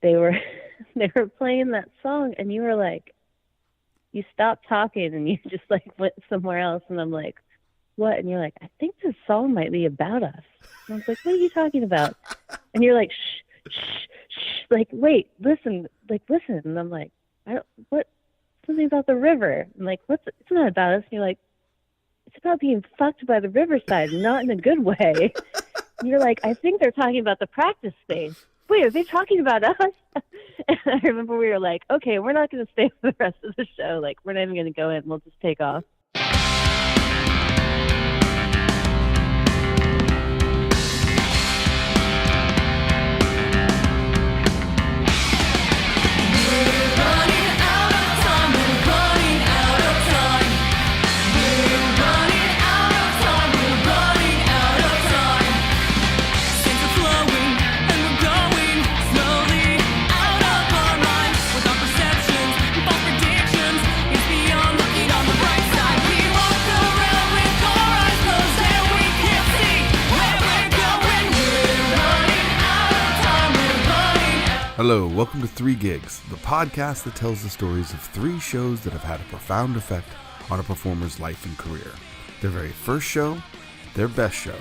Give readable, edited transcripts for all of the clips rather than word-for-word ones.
they were they were playing that song, and you were like, you stopped talking and you just like went somewhere else, and I'm like, what? And you're like, I think this song might be about us. And I was like, what are you talking about? And you're like, shh, shh, shh, like, wait, listen, and I'm like, I don't, what? Something about the river. I'm like, it's not about us. And you're like, it's about being fucked by the riverside, not in a good way. And you're like, I think they're talking about the practice space. Wait, are they talking about us? And I remember we were like, okay, we're not going to stay for the rest of the show. Like, we're not even going to go in. We'll just take off. Hello, welcome to 3 Gigs, the podcast that tells the stories of 3 shows that have had a profound effect on a performer's life and career. Their very first show, their best show,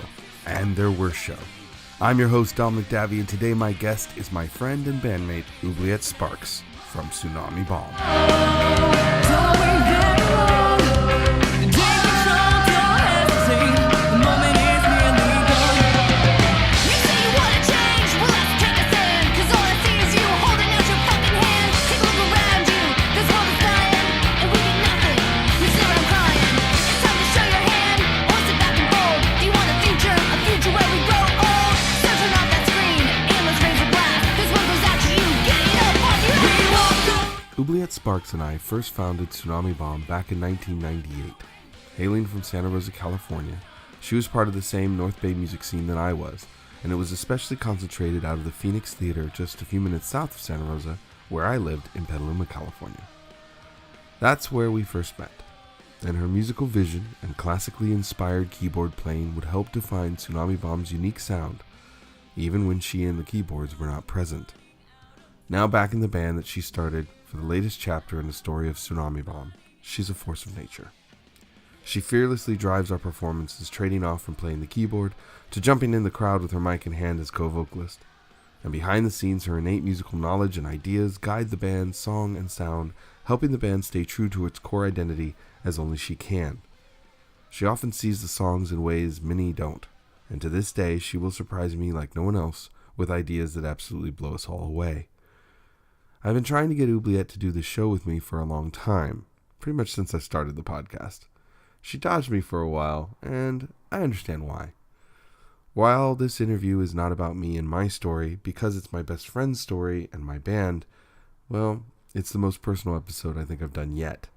and their worst show. I'm your host, Dominic Davy, and today my guest is my friend and bandmate, Oobliette Sparks from Tsunami Bomb. Oobliette Sparks and I first founded Tsunami Bomb back in 1998. Hailing from Santa Rosa, California, she was part of the same North Bay music scene that I was, and it was especially concentrated out of the Phoenix Theater just a few minutes south of Santa Rosa, where I lived in Petaluma, California. That's where we first met, and her musical vision and classically inspired keyboard playing would help define Tsunami Bomb's unique sound, even when she and the keyboards were not present. Now back in the band that she started for the latest chapter in the story of Tsunami Bomb, she's a force of nature. She fearlessly drives our performances, trading off from playing the keyboard to jumping in the crowd with her mic in hand as co-vocalist. And behind the scenes, her innate musical knowledge and ideas guide the band's song and sound, helping the band stay true to its core identity as only she can. She often sees the songs in ways many don't, and to this day she will surprise me like no one else with ideas that absolutely blow us all away. I've been trying to get Oobliette to do this show with me for a long time, pretty much since I started the podcast. She dodged me for a while, and I understand why. While this interview is not about me and my story, because it's my best friend's story and my band, well, it's the most personal episode I think I've done yet.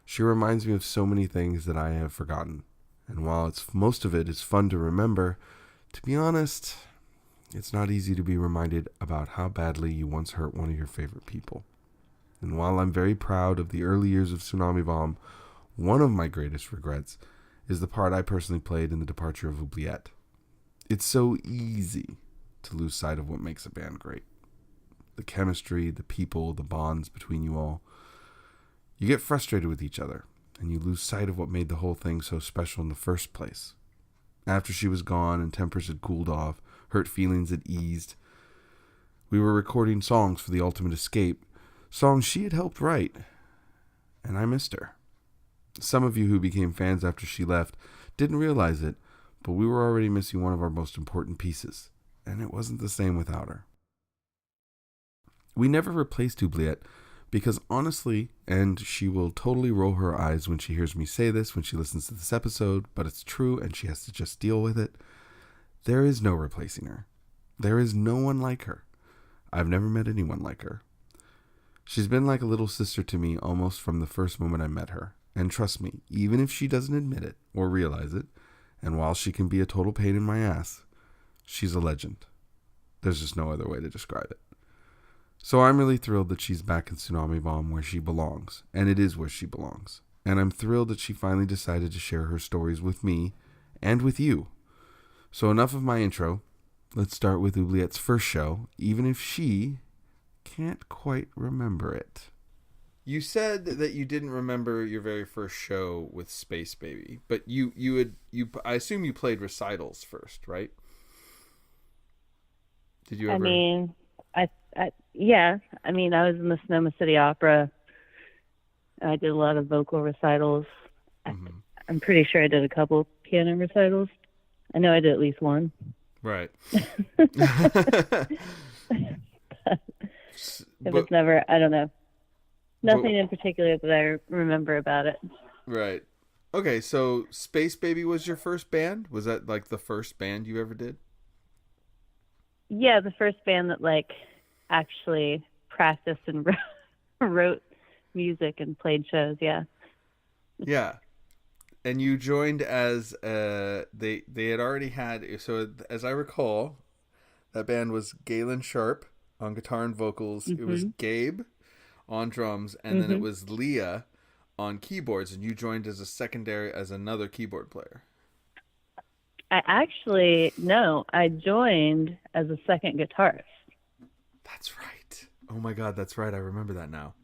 She reminds me of so many things that I have forgotten, and while most of it is fun to remember, to be honest, it's not easy to be reminded about how badly you once hurt one of your favorite people. And while I'm very proud of the early years of Tsunami Bomb, one of my greatest regrets is the part I personally played in the departure of Oobliette. It's so easy to lose sight of what makes a band great. The chemistry, the people, the bonds between you all. You get frustrated with each other, and you lose sight of what made the whole thing so special in the first place. After she was gone and tempers had cooled off, hurt feelings had eased, we were recording songs for The Ultimate Escape, songs she had helped write, and I missed her. Some of you who became fans after she left didn't realize it, but we were already missing one of our most important pieces, and it wasn't the same without her. We never replaced Oobliette because honestly, and she will totally roll her eyes when she hears me say this when she listens to this episode, but it's true and she has to just deal with it, there is no replacing her. There is no one like her. I've never met anyone like her. She's been like a little sister to me almost from the first moment I met her. And trust me, even if she doesn't admit it or realize it, and while she can be a total pain in my ass, she's a legend. There's just no other way to describe it. So I'm really thrilled that she's back in Tsunami Bomb where she belongs, and it is where she belongs. And I'm thrilled that she finally decided to share her stories with me and with you. So enough of my intro. Let's start with Oobliette's first show, even if she can't quite remember it. You said that you didn't remember your very first show with Space Baby, but I assume you played recitals first, right? Did you I ever? mean, yeah. I mean, I was in the Sonoma City Opera. I did a lot of vocal recitals. I, Mm-hmm. I'm pretty sure I did a couple piano recitals. I know I did at least one. Right. It was but never, I don't know, but nothing in particular that I remember about it. right. Okay, so Space Baby was your first band? Was that like the first band you ever did? Yeah, the first band that like actually practiced and wrote music and played shows. Yeah. Yeah. And you joined as they had already had, so as I recall, that band was Galen Sharp on guitar and vocals. It was Mhm. Gabe on drums, and then it Mhm. was Leah on keyboards, and you joined as a secondary as another keyboard player. I actually no, I joined as a second guitarist. That's right. Oh my god, that's right. I remember that now.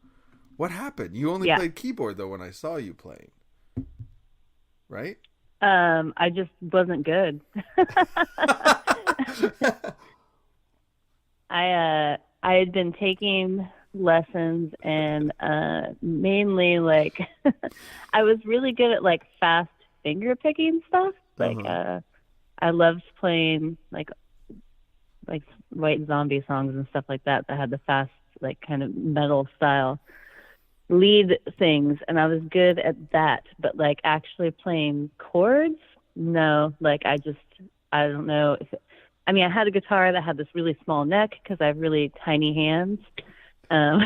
What happened? You only Yeah. played keyboard though when I saw you playing, right? I just wasn't good. I had been taking lessons and mainly like I was really good at like fast finger picking stuff. Like Uh-huh. I loved playing like White Zombie songs and stuff like that that had the fast like kind of metal style lead things, and I was good at that, but like actually playing chords, no. Like I don't know if I mean, I had a guitar that had this really small neck because I have really tiny hands, um,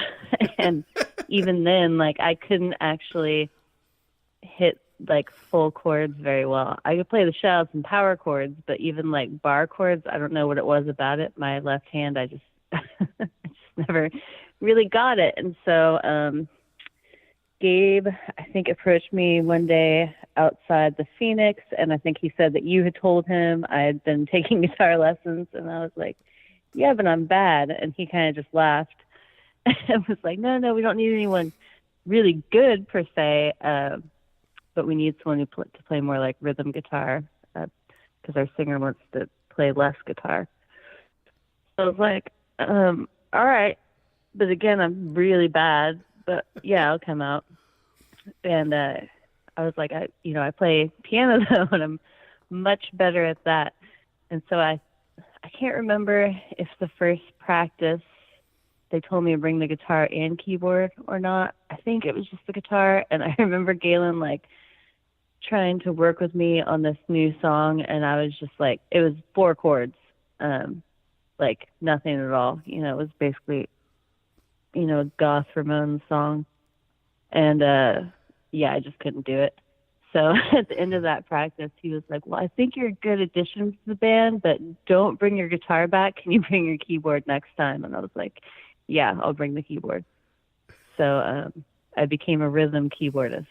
and even then, like I couldn't actually hit like full chords very well. I could play the shells and power chords, but even like bar chords, I don't know what it was about it. My left hand, I just I just never really got it, and so Gabe, I think, approached me one day outside the Phoenix, and I think he said that you had told him I had been taking guitar lessons, and I was like, "Yeah, but I'm bad." And he kind of just laughed and was like, "No, no, we don't need anyone really good per se, but we need someone to play more like rhythm guitar because our singer wants to play less guitar." So I was like, "All right," but again, I'm really bad. But yeah, I'll come out. And I was like, I play piano though, and I'm much better at that. And so I can't remember if the first practice they told me to bring the guitar and keyboard or not. I think it was just the guitar. And I remember Galen like trying to work with me on this new song, and I was just like, it was four chords, like nothing at all. It was basically a goth Ramones song. And yeah, I just couldn't do it. So at the end of that practice, he was like, "Well, I think you're a good addition to the band, but don't bring your guitar back. Can you bring your keyboard next time?" And I was like, "Yeah, I'll bring the keyboard." So I became a rhythm keyboardist.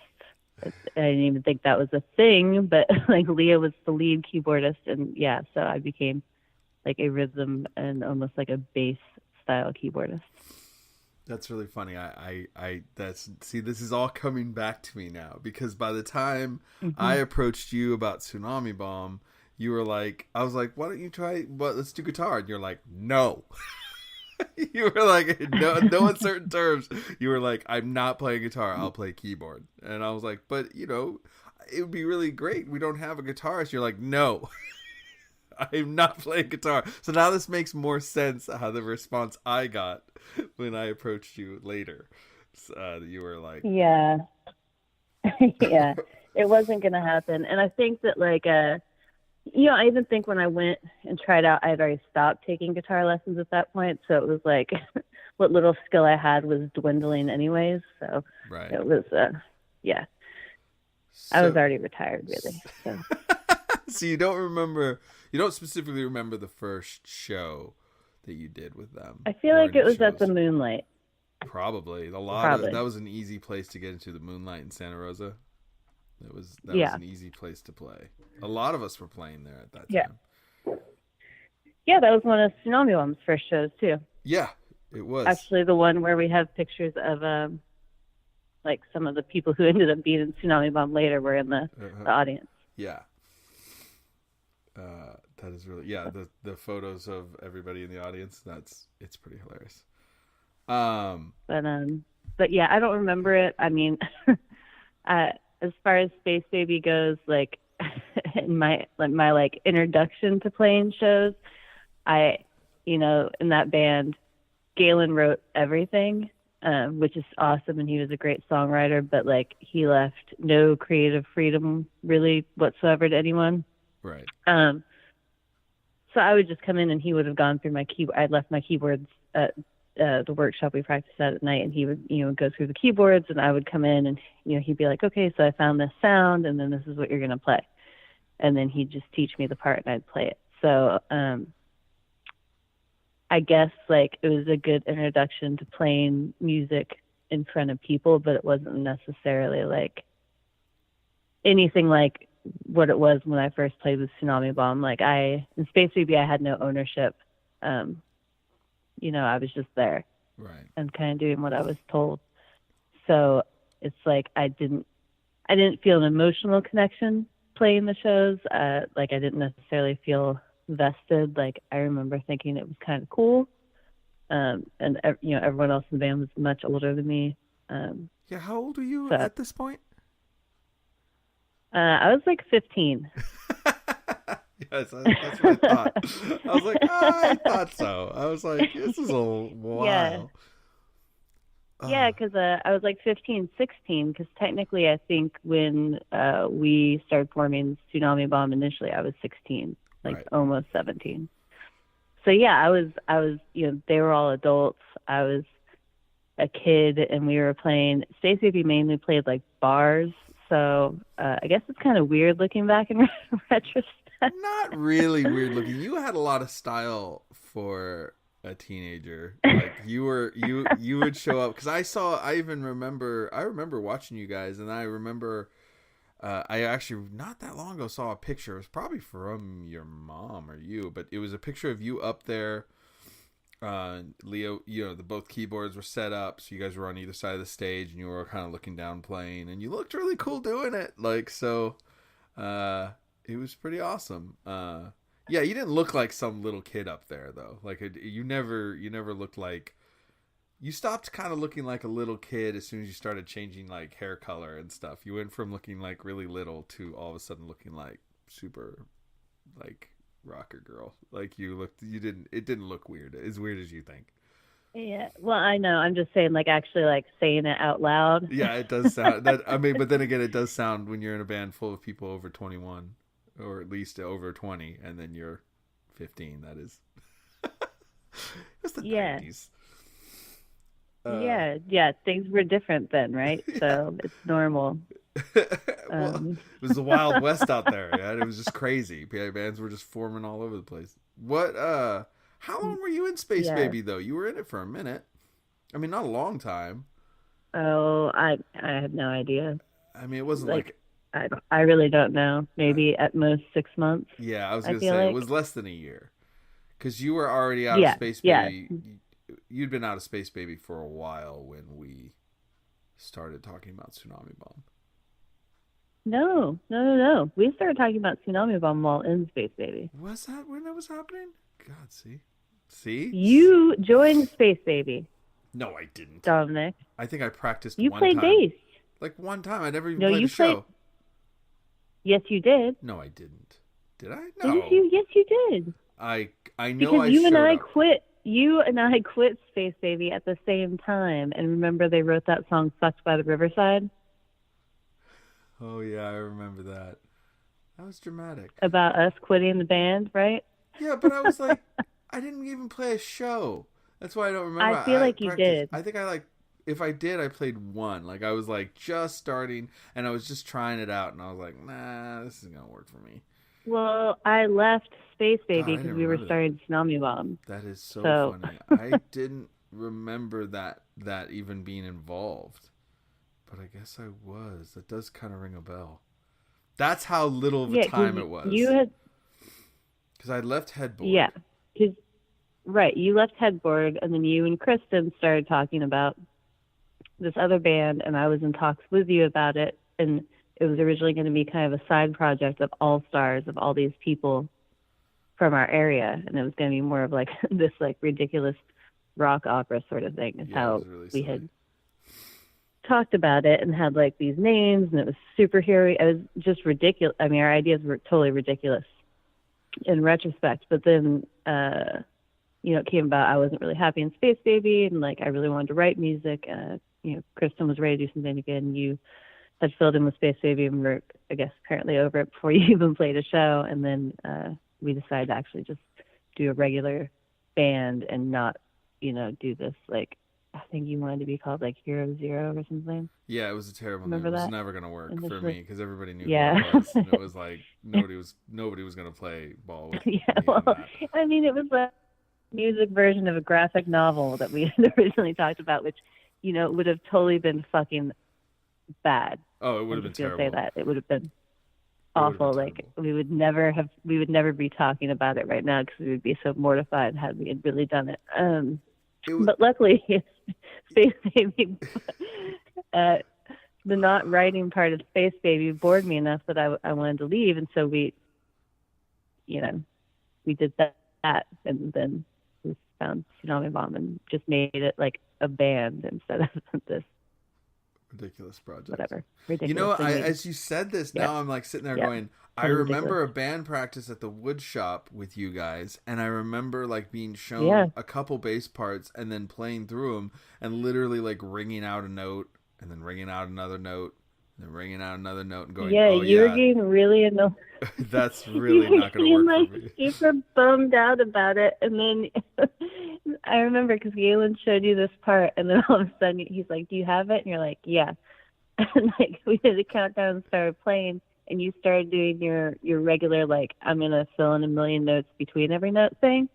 I didn't even think that was a thing, but like Leah was the lead keyboardist, and yeah, so I became like a rhythm and almost like a bass style keyboardist. That's really funny. This is all coming back to me now because by the time I Hmm. approached you about Tsunami Bomb, you were like, I was like, why don't you try, let's do guitar. And you're like, no. You were like, no, no uncertain terms. You were like, I'm not playing guitar. I'll play keyboard. And I was like, but it would be really great. We don't have a guitarist. You're like, no. I'm not playing guitar. So now this makes more sense how the response I got when I approached you later. You were like, Yeah. Yeah, it wasn't going to happen. And I think that like, I even think when I went and tried out, I had already stopped taking guitar lessons at that point. So it was like what little skill I had was dwindling anyways. So right. it was, yeah, I was So, already retired really. So so you don't specifically remember the first show that you did with them I feel or like any it was at the shows. Moonlight. Probably that Probably. was an easy place to get into the Moonlight in Santa Rosa. That was Yeah. an easy place to play. A lot of us were playing there at that Yeah. time. Yeah, that was one of Tsunami Bomb's first shows too. Yeah, It was. Actually, the one where we have pictures of like some of the people who ended up being in Tsunami Bomb later were in the audience. Yeah. That is really, yeah, the photos of everybody in the audience, it's pretty hilarious. Um But yeah, I don't remember it. I mean, as far as Space Baby goes, like in my like introduction to playing shows, I, in that band, Galen wrote everything, which is awesome, and he was a great songwriter. But like, he left no creative freedom really whatsoever to anyone. right. So I would just come in, and he would have gone through my keyboard. I'd left my keyboards at the workshop we practiced at night, and he would, go through the keyboards, and I would come in, and he'd be like, "Okay, so I found this sound, and then this is what you're gonna play," and then he'd just teach me the part, and I'd play it. So I guess like it was a good introduction to playing music in front of people, but it wasn't necessarily like anything like what it was when I first played with Tsunami Bomb. Like in Space Baby, I had no ownership. I was just there, Right. and kind of doing what I was told. So it's like I didn't feel an emotional connection playing the shows. Like I didn't necessarily feel vested. Like I remember thinking it was kind of cool. And everyone else in the band was much older than me. Yeah, how old were you So at this point? I was like 15. Yes, that's what I thought. I was like, I thought so. I was like, this is a while. Yeah, because I was like 15, 16, because technically I think when we started forming Tsunami Bomb initially, I was 16, like Right. almost 17. So yeah, I was, they were all adults. I was a kid, and we were playing. Space Baby mainly played like bars, so I guess it's kind of weird looking back in retrospect. Not really weird looking. You had a lot of style for a teenager. Like you would show up because I remember watching you guys, and I remember I actually not that long ago saw a picture. It was probably from your mom or you, but it was a picture of you up there. Leo, the both keyboards were set up, so you guys were on either side of the stage, and you were kind of looking down playing, and you looked really cool doing it. Like so, it was pretty awesome. Yeah, you didn't look like some little kid up there though. Like you never looked like. You stopped kind of looking like a little kid as soon as you started changing like hair color and stuff. You went from looking like really little to all of a sudden looking like super, like rocker girl. Like it didn't look weird. As weird as you think. Yeah, well, I know. I'm just saying, like actually, like saying it out loud. Yeah, it does sound that. I mean, but then again, it does sound when you're in a band full of people over 21, or at least over 20, and then you're 15. That is. It's the Yeah. 90s. Yeah. Things were different then, right? Yeah. So it's normal. Well, it was the Wild West out there. Yeah, it was just crazy. PA bands were just forming all over the place. What? How long were you in Space Yeah. Baby though? You were in it for a minute. I mean, not a long time. Oh, I have no idea. I mean, it wasn't Like, I really don't know. Maybe at most 6 months. yeah, I was I gonna feel say it like. was less than a year, because you were already out of Yeah. Space Yeah. Baby. You'd been out of Space Baby for a while when we started talking about Tsunami Bomb. No. We started talking about Tsunami Bomb while in Space Baby. Was that when that was happening? God, see. You joined Space Baby, No, I didn't. Dominic. I think I practiced You one played time. bass. Like one time, I never even No, played you a show. played. Yes, you did. No, I didn't. Did I? No. Didn't you? Yes, you did. I know Because I you showed and I up. quit. You and I quit Space Baby at the same time. And remember, they wrote that song "Fucked by the Riverside" Oh yeah, I remember that. That was dramatic. about us quitting the band, right? Yeah, but I was like, I didn't even play a show. That's why I don't remember. I feel like you practiced. did. I think if I did, I played one. Like I was like just starting, and I was just trying it out, and I was like, nah, this isn't gonna work for me. Well, I left Space God, I Baby because didn't we were remember that. starting Tsunami Bomb. That is so So, funny. I didn't remember that even being involved, but I guess I was. That does kind of ring a bell. That's how little of a yeah, time because it was. you had, Because I left Headboard. yeah, because right, you left Headboard, and then you and Kristen started talking about this other band, and I was in talks with you about it, and it was originally going to be kind of a side project of all stars of all these people from our area, and it was going to be more of like this like ridiculous rock opera sort of thing. Is Yeah, it how was really we silly. had talked about it and had like these names, and it was superhero. It was just ridiculous. I mean, our ideas were totally ridiculous in retrospect, but then it came about. I wasn't really happy in Space Baby, and like I really wanted to write music. Kristen was ready to do something again. You had filled in with Space Baby, and we're, I guess, apparently over it before you even played a show. And then we decided to actually just do a regular band and not, do this like, I think you wanted to be called like Hero Zero or something. Yeah, it was a terrible name. Remember It was that? never gonna work for Initially? me because everybody knew who Yeah. I was, and it was like nobody was gonna play ball with Yeah. me Well, on that. I mean, it was a music version of a graphic novel that we had originally talked about, which, would have totally been fucking bad. Oh, it would I'm have been just gonna terrible. say that it would have been It would have been awful. Like terrible. we would never be talking about it right now because we would be so mortified had we had really done it. It But luckily, Space Baby, the not writing part of Space Baby bored me enough that I wanted to leave, and so we did that, and then we found Tsunami Bomb and just made it like a band instead of this ridiculous project. whatever ridiculous. You know, thing as you said this, Yeah. now I'm like sitting there Yeah. going, I Totally remember ridiculous. a band practice at the wood shop with you guys, and I remember like being shown Yeah. a couple bass parts and then playing through them and literally like ringing out a note and then ringing out another note and then ringing out another note and going, Yeah, oh you were yeah, getting really annoyed. that's You really were not going to getting work like for me. super bummed out about it, and then I remember because Galen showed you this part, and then all of a sudden he's like, "Do you have it?" And you're like, "Yeah." And like we did a countdown and started playing, and you started doing your regular like I'm gonna fill in a million notes between every note thing,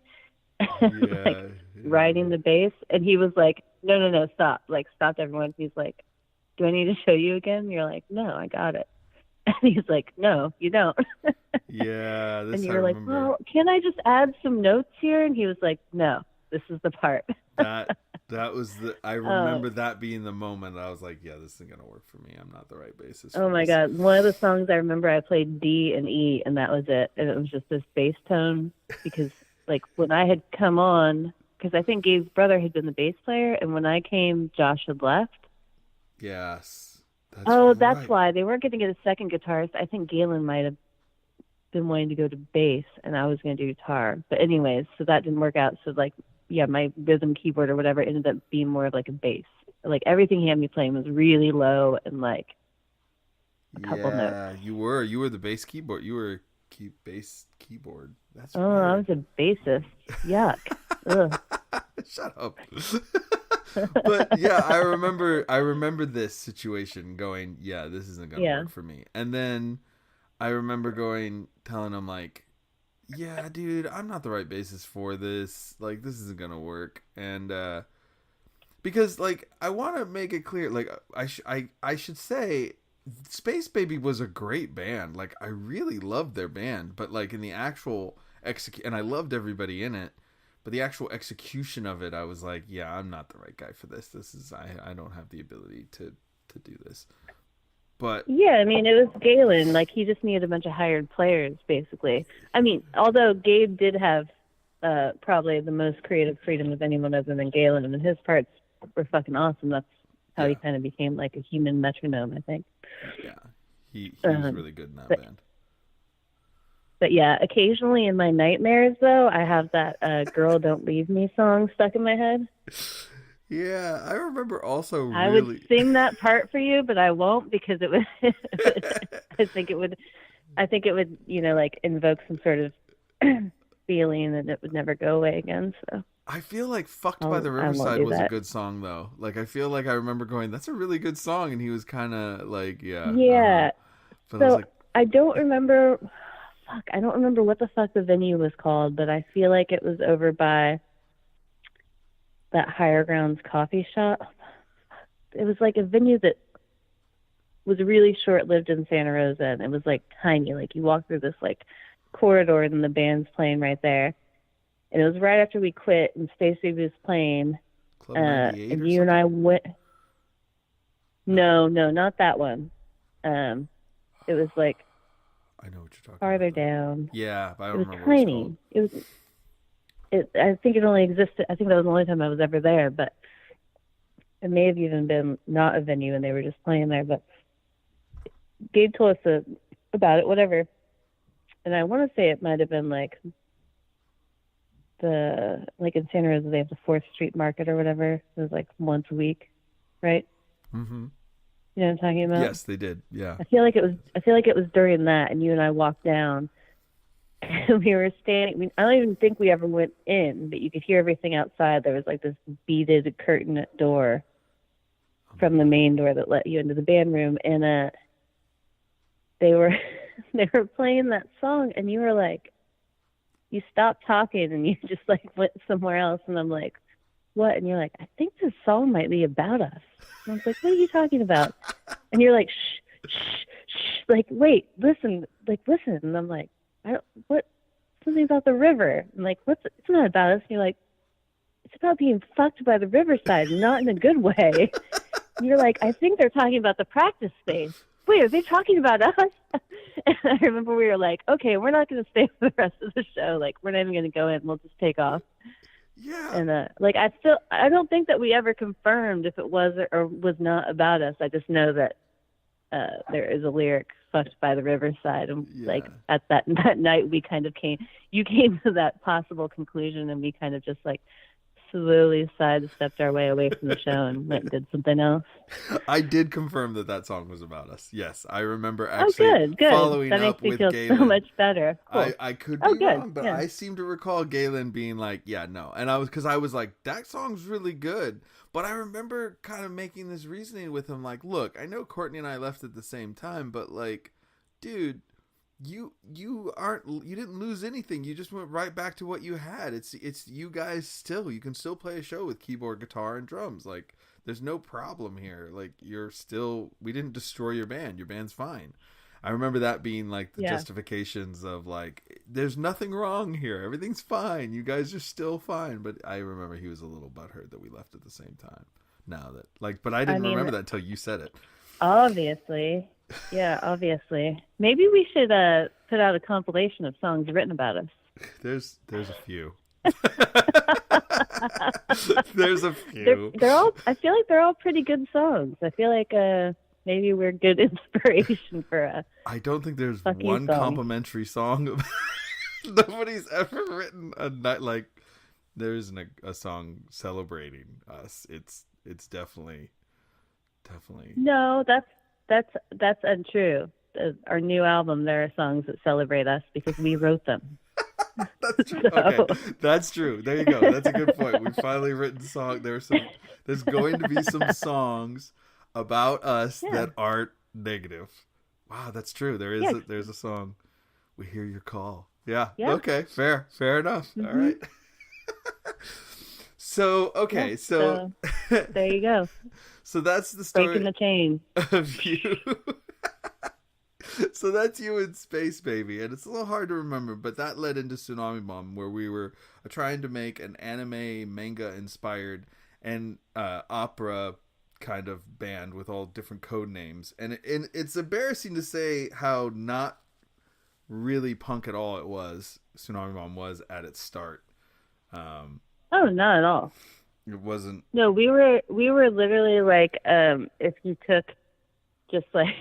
Yeah, riding the bass, and he was like, "No, stop!" Like stopped everyone. He's like, "Do I need to show you again?" And you're like, "No, I got it." And he's like, "No, you don't." yeah. And This you I were like, remember. "Well, can I just add some notes here?" And he was like, "No, this is the part." That was I remember that being the moment I was like, yeah, this isn't gonna work for me. I'm not the right bassist. Oh for my this. God. One of the songs I remember I played D and E, and that was it. And it was just this bass tone because like when I had come on, because I think Gabe's brother had been the bass player, and when I came, Josh had left. Yes. That's That's right. why they weren't going to get a second guitarist. I think Galen might have been wanting to go to bass, and I was going to do guitar. But anyways, so that didn't work out. So like, yeah, my rhythm keyboard or whatever ended up being more of like a bass. Like everything he had me playing was really low and like a couple notes. Yeah, you were the bass keyboard. You were bass keyboard. That's Oh, I was weird. a bassist. Yuck. Ugh. Shut up. But yeah, I remember this situation going, yeah, this isn't gonna Yeah. work for me. And then I remember telling him like, yeah, dude, I'm not the right bassist for this. Like, this isn't gonna work. And because like I want to make it clear, like I should say, Space Baby was a great band. Like I really loved their band, but like in the actual and I loved everybody in it. But the actual execution of it, I was like, yeah, I'm not the right guy for this. I don't have the ability to do this. But Yeah, I mean, it was Galen. Like, he just needed a bunch of hired players, basically. I mean, although Gabe did have probably the most creative freedom of anyone other than Galen, and his parts were fucking awesome. That's how he kind of became like a human metronome, I think. yeah, he was really good in that band. But yeah, occasionally in my nightmares, though, I have that "Girl Don't Leave Me" song stuck in my head. Yeah, I remember also I really. would sing that part for you, but I won't because it would. I think it would, like invoke some sort of feeling, and it would never go away again. So I feel like "Fucked by the I won't Riverside" do was a that. good song though. Like I feel like I remember going, "That's a really good song," and he was kind of like, "Yeah, Yeah. But I was So like, I don't remember. Fuck, I don't remember what the fuck the venue was called, but I feel like it was over by that Higher Grounds coffee shop. It was like a venue that was really short-lived in Santa Rosa, and it was like tiny. Like you walk through this like corridor, and the band's playing right there. and it was right after we quit, and Space Baby was playing, Club 98 and or you and I something? went. No. No, no, not that one. It was like I know what you're talking about, farther though. down. Yeah, but I It don't was remember what it's called. tiny. It was. I think it only existed. I think that was the only time I was ever there, but it may have even been not a venue, and they were just playing there. But Gabe told us about it, whatever. And I want to say it might have been like in Santa Rosa they have the Fourth Street Market or whatever. It was like once a week, right? Mm-hmm. You know what I'm talking about? Yes, they did. Yeah. I feel like it was. I feel like it was during that, and you and I walked down, and we were standing. I don't even think we ever went in, but you could hear everything outside. There was like this beaded curtain door from the main door that let you into the band room, and they were they were playing that song, and you were like, you stopped talking, and you just like went somewhere else, and I'm like, what? And you're like, I think this song might be about us. And I was like, what are you talking about? And you're like, shh, shh, shh, like, wait, listen, listen. And I'm like, I don't, what? Something about the river. I'm like, it's not about us. And you're like, it's about being fucked by the riverside, not in a good way. And you're like, I think they're talking about the practice space. Wait, are they talking about us? And I remember we were like, okay, we're not going to stay for the rest of the show. Like, we're not even going to go in. We'll just take off. Yeah. And like, I don't think that we ever confirmed if it was or was not about us. I just know that there is a lyric "fucked by the riverside," and like at that night we kind of you came to that possible conclusion, and we kind of just like slowly sidestepped our way away from the show and went and did something else. I did confirm that song was about us. Yes, I remember Oh, actually good. following That up makes me with feel Galen. so much better. Cool. I could Oh, be good. wrong, but Yeah. I seem to recall Galen being like, "Yeah, no," and because I was like, "That song's really good," but I remember kind of making this reasoning with him, like, "Look, I know Courtney and I left at the same time, but like, dude." You didn't lose anything. You just went right back to what you had. It's you guys still. You can still play a show with keyboard, guitar, and drums. Like there's no problem here. Like we didn't destroy your band. Your band's fine. I remember that being like the justifications of like there's nothing wrong here. Everything's fine. You guys are still fine. But I remember he was a little butthurt that we left at the same time. Now that but I didn't remember that until you said it. Obviously. Yeah, obviously. Maybe we should put out a compilation of songs written about us. There's a few. There's a few. They're all. I feel like they're all pretty good songs. I feel like maybe we're good inspiration for a. I don't think there's one song. complimentary song. Nobody's ever written a night like there isn't a song celebrating us. It's definitely. No, that's untrue. Our new album, there are songs that celebrate us because we wrote them. That's true. Okay, that's true. There you go. That's a good point. We've finally written song. There's going to be some songs about us that aren't negative. Wow, that's true. There's a song. We hear your call. Yeah. Okay. Fair enough. Mm-hmm. All right. So okay. So there you go. So that's the story. Breaking the chain of you. So that's you in Space Baby, and it's a little hard to remember, but that led into Tsunami Bomb, where we were trying to make an anime manga inspired and opera kind of band with all different code names, and it's embarrassing to say how not really punk at all it was. Tsunami Bomb was at its start. Oh, not at all. It wasn't. No, we were literally like if you took just like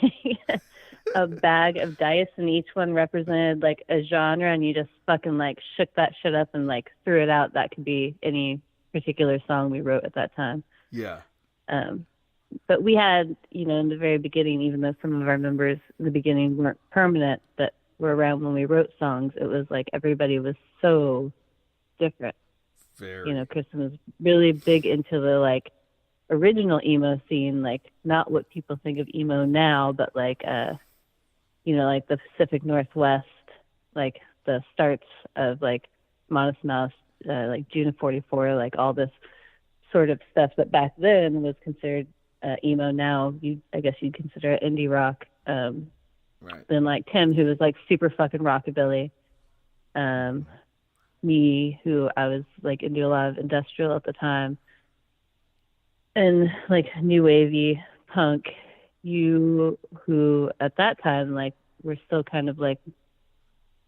a bag of dice and each one represented like a genre and you just fucking like shook that shit up and like threw it out, that could be any particular song we wrote at that time. Yeah. But we had, in the very beginning, even though some of our members in the beginning weren't permanent but were around when we wrote songs, it was like everybody was so different. Very. Kristen was really big into the like original emo scene, like not what people think of emo now, but like like the Pacific Northwest, like the starts of like Modest Mouse, like June of '44, like all this sort of stuff that back then was considered emo. Now I guess you'd consider it indie rock. Right. Then like Tim, who was like super fucking rockabilly. me, who I was like into a lot of industrial at the time and like new wavy punk, you who at that time like were still kind of like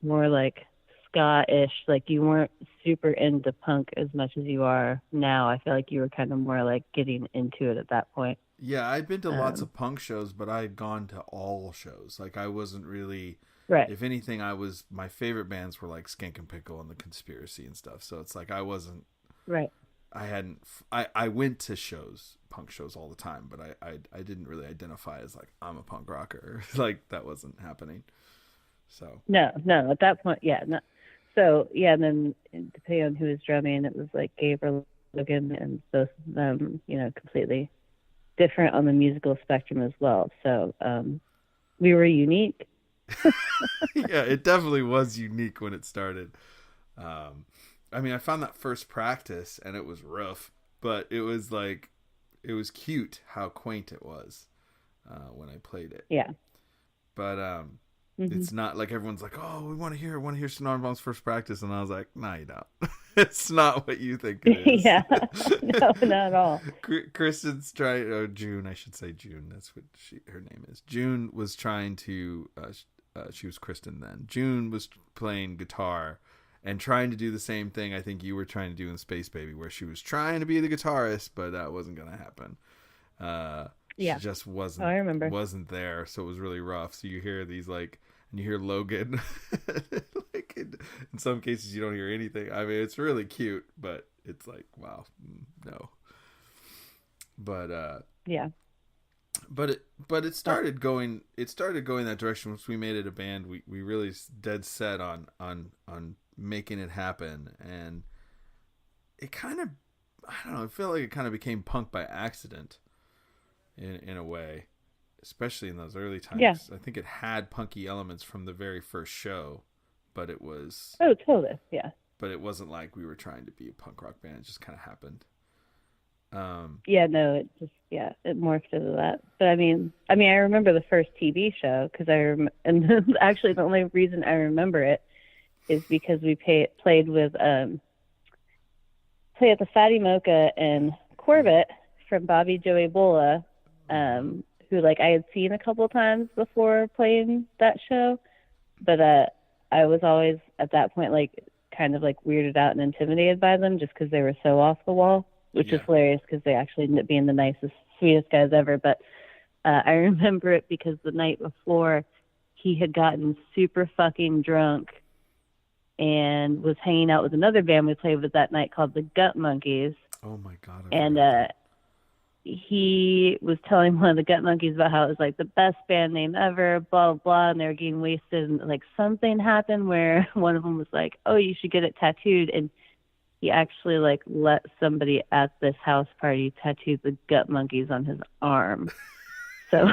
more like ska-ish, like you weren't super into punk as much as you are now. I feel like you were kind of more like getting into it at that point. Yeah, I'd been to lots Um, of punk shows, but I had gone to all shows. Like I wasn't really, right, if anything, I was my favorite bands were like Skank and Pickle and the Conspiracy and stuff. So it's like I wasn't, right. I hadn't, I went to shows, punk shows all the time, but I didn't really identify as like I'm a punk rocker. Like that wasn't happening. So No, no, at that point, yeah. No. So yeah, and then depending on who was drumming, it was like Gabe or Logan, and both of them, completely different on the musical spectrum as well. So we were unique. yeah, it definitely was unique when it started. Um, I mean, I found that first practice and it was rough, but it was like it was cute how quaint it was when I played it. Yeah. But Hmm. it's not like everyone's like, "Oh, we want to hear Tsunami Bomb's first practice," and I was like, "Nah, you don't. It's not what you think it is." Yeah. No, not at all. Kristen's trying. Oh, June, I should say June. That's what her name is. June was trying to. She was Kristen then. June was playing guitar and trying to do the same thing I think you were trying to do in Space Baby, where she was trying to be the guitarist, but that wasn't gonna happen. She Yeah. just Oh, I remember. wasn't there, so it was really rough. So you hear these like, and you hear Logan, like in some cases you don't hear anything. I mean, it's really cute, but it's like, wow, no. But Yeah. but it started going that direction once we made it a band. We really dead set on making it happen, and it kind of, I don't know, I feel like it kind of became punk by accident in a way, especially in those early Yeah. times. I think it had punky elements from the very first show, but it was Oh, totally. Yeah. but it wasn't like we were trying to be a punk rock band. It just kind of happened. Yeah. No, it just it morphed into that. But I remember the first TV show because and actually the only reason I remember it is because we played with play at the Fatty Mocha and Corbett from Bobby Joey Bola, who like I had seen a couple times before playing that show, but I was always at that point like kind of like weirded out and intimidated by them just because they were so off the wall, which is Yeah. hilarious because they actually ended up being the nicest, sweetest guys ever. But I remember it because the night before he had gotten super fucking drunk and was hanging out with another band we played with that night called the Gut Monkeys. Oh my god, I And forgot that. he was telling one of the Gut Monkeys about how it was like the best band name ever, blah, blah, blah. And they were getting wasted. And like something happened where one of them was like, oh, you should get it tattooed. And he actually like let somebody at this house party tattoo the Gut Monkeys on his arm. So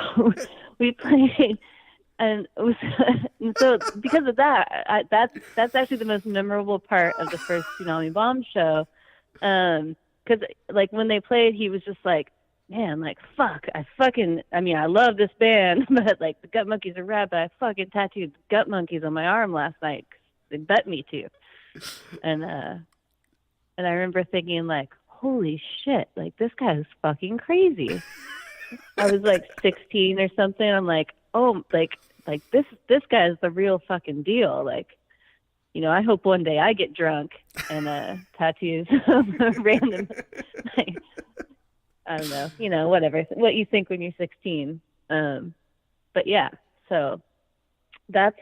we played, and it was, and so because of that, that's actually the most memorable part of the first Tsunami Bomb show. Because like when they played, he was just like, man, like fuck, I love this band, but like the Gut Monkeys are rad, but I fucking tattooed Gut Monkeys on my arm last night 'cause they bet me to, and I remember thinking like, holy shit, like this guy is fucking crazy. I was like 16 or something. I'm like, oh, like this guy is the real fucking deal. Like, I hope one day I get drunk and tattoos random. Like, I don't know, whatever. What you think when you're 16. But yeah, so that's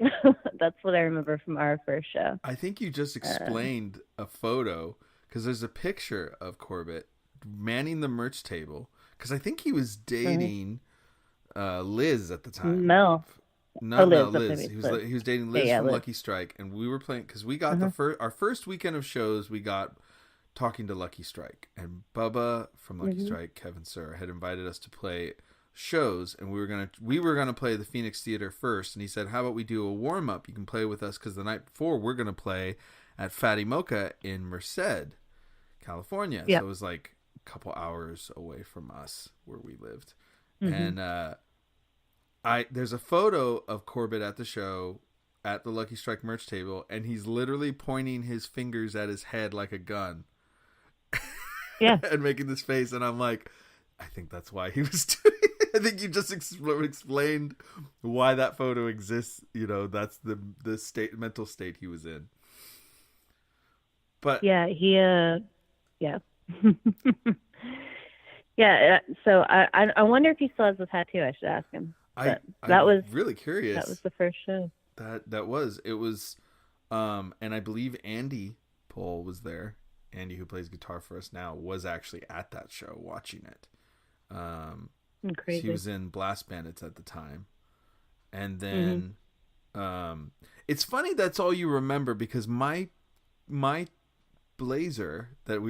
that's what I remember from our first show. I think you just explained a photo because there's a picture of Corbett manning the merch table because I think he was dating Liz at the time. Mel. No, Oh, no, Liz. Liz. Okay, He was dating Liz yeah, from Liz. Lucky Strike, and we were playing because we got Uh-huh. our first weekend of shows. We got talking to Lucky Strike, and Bubba from Lucky Mm-hmm. Strike, Kevin Sir, had invited us to play shows, and we were gonna play the Phoenix Theater first, and he said, "How about we do a warm up? You can play with us because the night before we're gonna play at Fatty Mocha in Merced, California." Yeah. So it was like a couple hours away from us where we lived, Mm-hmm. and there's a photo of Corbett at the show at the Lucky Strike merch table, and he's literally pointing his fingers at his head like a gun. Yeah. And making this face, and I'm like, I think that's why he was doing it. I think you just explained why that photo exists. You know, that's the mental state he was in. But yeah, yeah. Yeah, so I wonder if he still has the tattoo. I should ask him. But I'm really curious. That was the first show. It was, and I believe Andy Pohl was there. Andy, who plays guitar for us now, was actually at that show watching it. Crazy. He was in Blast Bandits at the time, and then it's funny that's all you remember, because my blazer that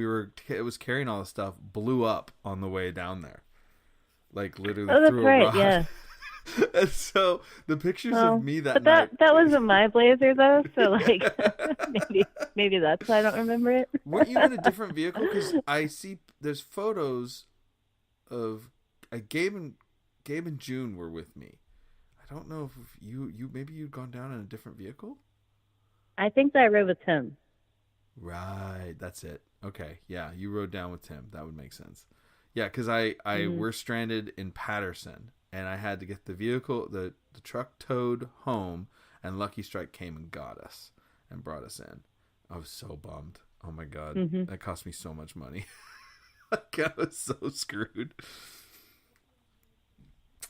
it was carrying all the stuff blew up on the way down there, like literally. Oh, that's through right. a rod. Yeah. And so the pictures of me that night. But that wasn't my blazer though, so like maybe that's why I don't remember it. Weren't you in a different vehicle? Because I see there's photos of Gabe and June were with me. I don't know if you maybe you'd gone down in a different vehicle. I think that I rode with Tim. Right, that's it. Okay, yeah, you rode down with Tim. That would make sense. Yeah, because I we're stranded in Patterson, and I had to get the vehicle, the truck towed home, and Lucky Strike came and got us and brought us in. I was so bummed. Oh my god, that cost me so much money. Like, I was so screwed.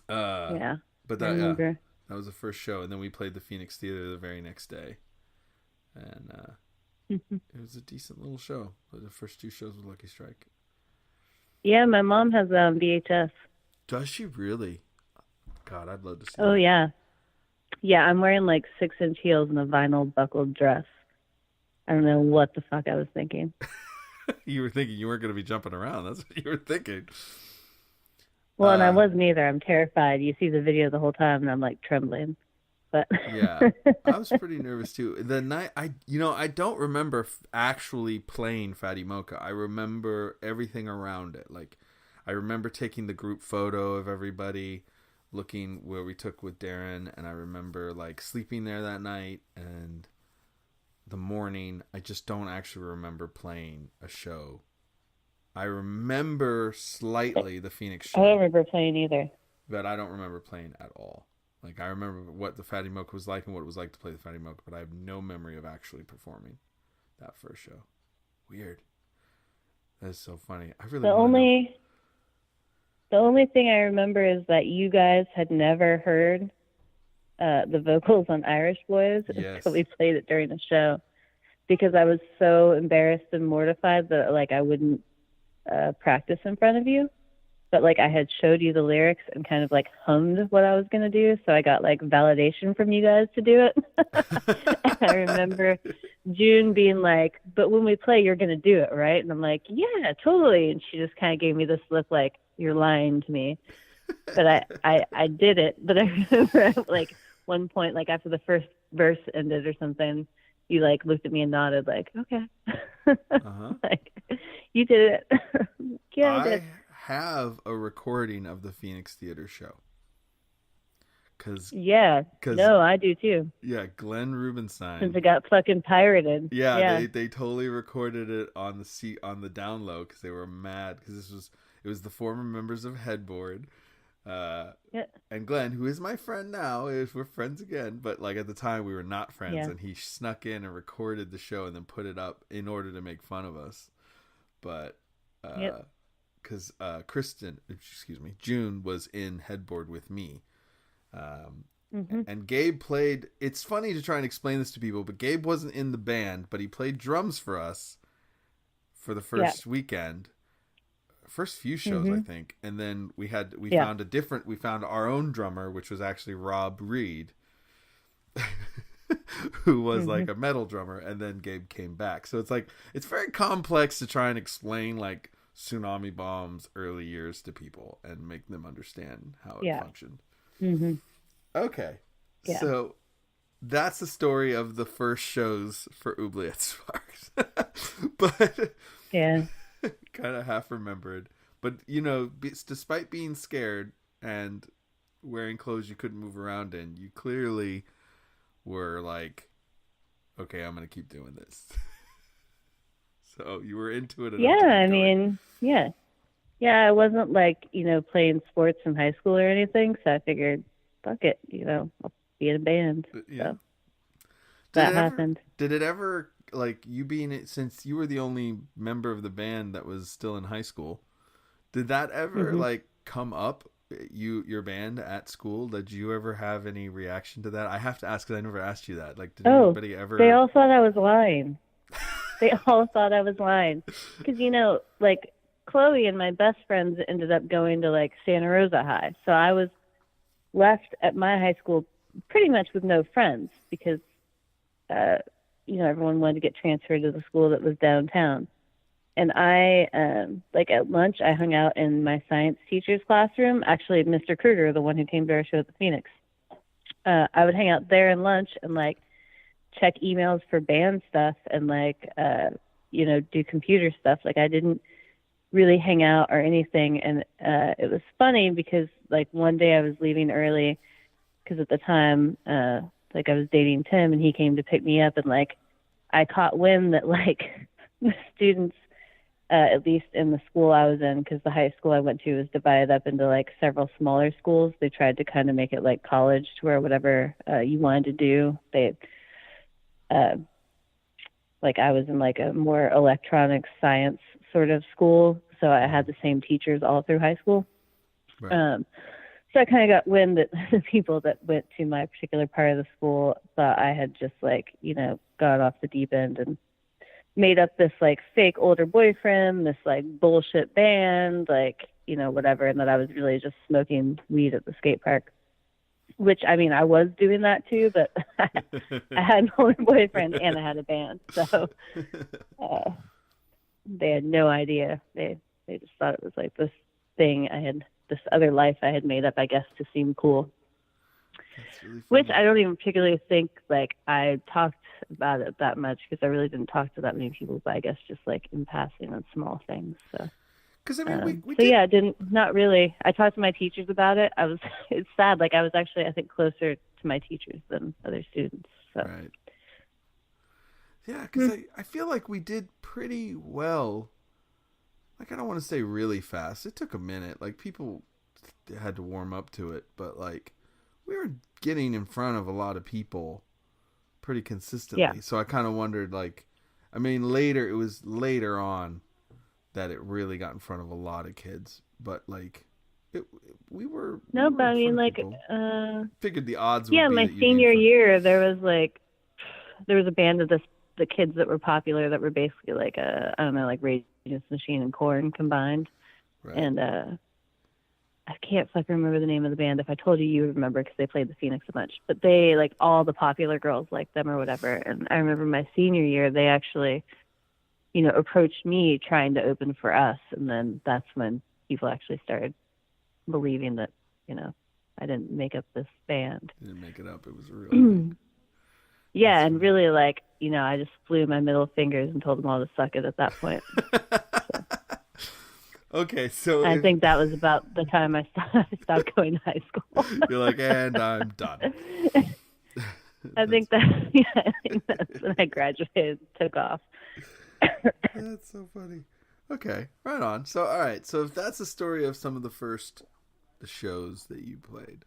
Yeah, but that was the first show, and then we played the Phoenix Theater the very next day, and it was a decent little show. The first two shows with Lucky Strike. Yeah, my mom has VHS. Does she really? God, I'd love to see. Oh that. yeah. I'm wearing like 6-inch heels and a vinyl buckled dress. I don't know what the fuck I was thinking. You were thinking you weren't going to be jumping around. That's what you were thinking. Well, and I wasn't either. I'm terrified. You see the video the whole time, and I'm like trembling. But yeah, I was pretty nervous too. The night I don't remember actually playing Fatty Mocha. I remember everything around it. Like, I remember taking the group photo of everybody, looking where we took with Darren, and I remember like sleeping there that night and the morning. I just don't actually remember playing a show. I remember slightly the Phoenix show. I don't remember playing either. But I don't remember playing at all. Like, I remember what the Fatty Mocha was like and what it was like to play the Fatty Mocha, but I have no memory of actually performing that first show. Weird. That is so funny. I really The only thing I remember is that you guys had never heard the vocals on Irish Boys until we played it during the show, because I was so embarrassed and mortified that like I wouldn't practice in front of you. But like I had showed you the lyrics and kind of like hummed what I was going to do. So I got like validation from you guys to do it. And I remember June being like, but when we play, you're going to do it, right? And I'm like, yeah, totally. And she just kind of gave me this look like, you're lying to me. But I did it. But I remember at like one point, like after the first verse ended or something, you like looked at me and nodded like, okay. Like, you did it. Yeah, I did. Have a recording of the Phoenix Theater show. No, I do too. Yeah, Glenn Rubenstein. Since it got fucking pirated. Yeah. They totally recorded it on the down low because they were mad because it was the former members of Headboard. And Glenn, who is my friend now, we're friends again, but like at the time we were not friends, and he snuck in and recorded the show and then put it up in order to make fun of us. But because June was in Headboard with me, and Gabe played. It's funny to try and explain this to people, but Gabe wasn't in the band, but he played drums for us for the first weekend. First few shows, I think, and then we found our own drummer, which was actually Rob Reed, who was like a metal drummer, and then Gabe came back. So it's like it's very complex to try and explain like Tsunami Bomb's early years to people and make them understand how it functioned. Okay, so that's the story of the first shows for Oobliette Sparks, but kind of half remembered, but despite being scared and wearing clothes you couldn't move around in, you clearly were like, okay, I'm gonna keep doing this. So you were into it Yeah, enough to keep I going. mean, yeah. Yeah, I wasn't like, playing sports in high school or anything, so I figured, fuck it, I'll be in a band. Yeah. So that happened. Did it ever like you being it since you were the only member of the band that was still in high school? Did that ever Hmm. like come up? Your band at school? Did you ever have any reaction to that? I have to ask because I never asked you that. Like, did Oh, anybody they ever? all thought I was lying. They all thought I was lying. Because, like Chloe and my best friends ended up going to like Santa Rosa High. So I was left at my high school pretty much with no friends because, uh, everyone wanted to get transferred to the school that was downtown. And like at lunch, I hung out in my science teacher's classroom. Actually, Mr. Kruger, the one who came to our show at the Phoenix, I would hang out there in lunch and like check emails for band stuff and like, do computer stuff. Like I didn't really hang out or anything. And it was funny because like one day I was leaving early because at the time, like I was dating Tim and he came to pick me up and like I caught wind that like the students at least in the school I was in, because the high school I went to was divided up into like several smaller schools. They tried to kind of make it like college to where whatever you wanted to do, uh, like I was in like a more electronic science sort of school. So I had the same teachers all through high school. Right. Um, so I kind of got wind that the people that went to my particular part of the school thought I had just like, gone off the deep end and made up this like fake older boyfriend, this like bullshit band, like, whatever, and that I was really just smoking weed at the skate park. Which I mean, I was doing that too, but I had an older boyfriend and I had a band, so uh, they had no idea. They just thought it was like this thing this other life I had made up, I guess, to seem cool. That's really Which funny. I don't even particularly think like I talked about it that much because I really didn't talk to that many people, but I guess just like in passing on small things. So, Because I mean, we so did yeah, I didn't, not really. I talked to my teachers about it. It's sad. Like I was actually, I think, closer to my teachers than other students. So, right. Yeah, because hmm. I feel like we did pretty well. Like I don't want to say really fast. It took a minute. Like people had to warm up to it, but like we were getting in front of a lot of people pretty Yeah. consistently. So I kind of wondered, like, I mean, later it was later on that it really got in front of a lot of kids, but like, we No, but were in I mean, front of like, people. Figured the odds would yeah, be my that you'd be in senior front. year, there was a band of the kids that were popular that were basically like I don't know, like Rage Against the Machine and Korn combined. Right. And I can't fucking remember the name of the band. If I told you, you would remember because they played the Phoenix a bunch. But they, like, all the popular girls liked them or whatever. And I remember my senior year, they actually, approached me trying to open for us. And then that's when people actually started believing that, I didn't make up this band. You didn't make it up. It was a real thing. Yeah, That's and funny. really, like, I just flew my middle fingers and told them all to suck it at that point. So Okay, so I if think that was about the time I stopped going to high school. you're like, and I'm done. I That's think that yeah, I think that's when I graduated, took off. that's so funny. Okay, right on. So all right, so if that's the story of some of the first shows that you played,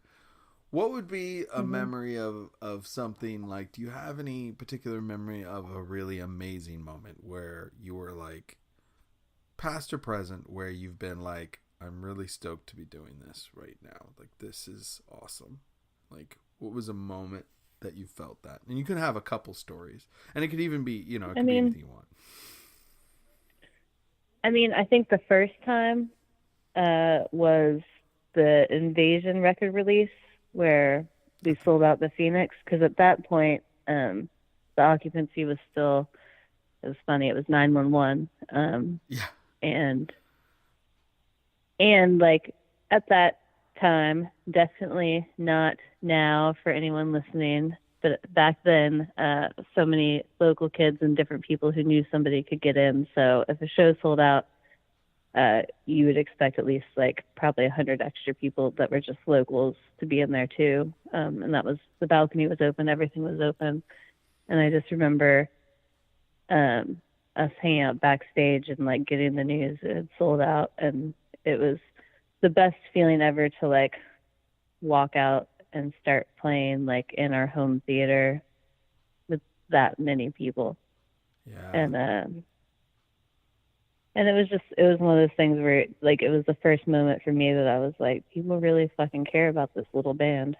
what would be a Hmm. memory of something like? Do you have any particular memory of a really amazing moment where you were like, past or present, where you've been like, I'm really stoked to be doing this right now. Like this is awesome. Like what was a moment that you felt that? And you can have a couple stories, and it could even be, it I could be mean, anything you want. I think the first time was the Invasion record release where we sold out the Phoenix because at that point the occupancy was still, it was funny, it was 911, Yeah. and like at that time, definitely not now for anyone listening, but back then, so many local kids and different people who knew somebody could get in. So if a show sold out, you would expect at least like probably 100 extra people that were just locals to be in there too. And that was, the balcony was open, everything was open. And I just remember us hanging out backstage and like getting the news it had sold out, and it was the best feeling ever to like walk out and start playing like in our home theater with that many people. Yeah. And it was just, it was one of those things where like it was the first moment for me that I was like, people really fucking care about this little band.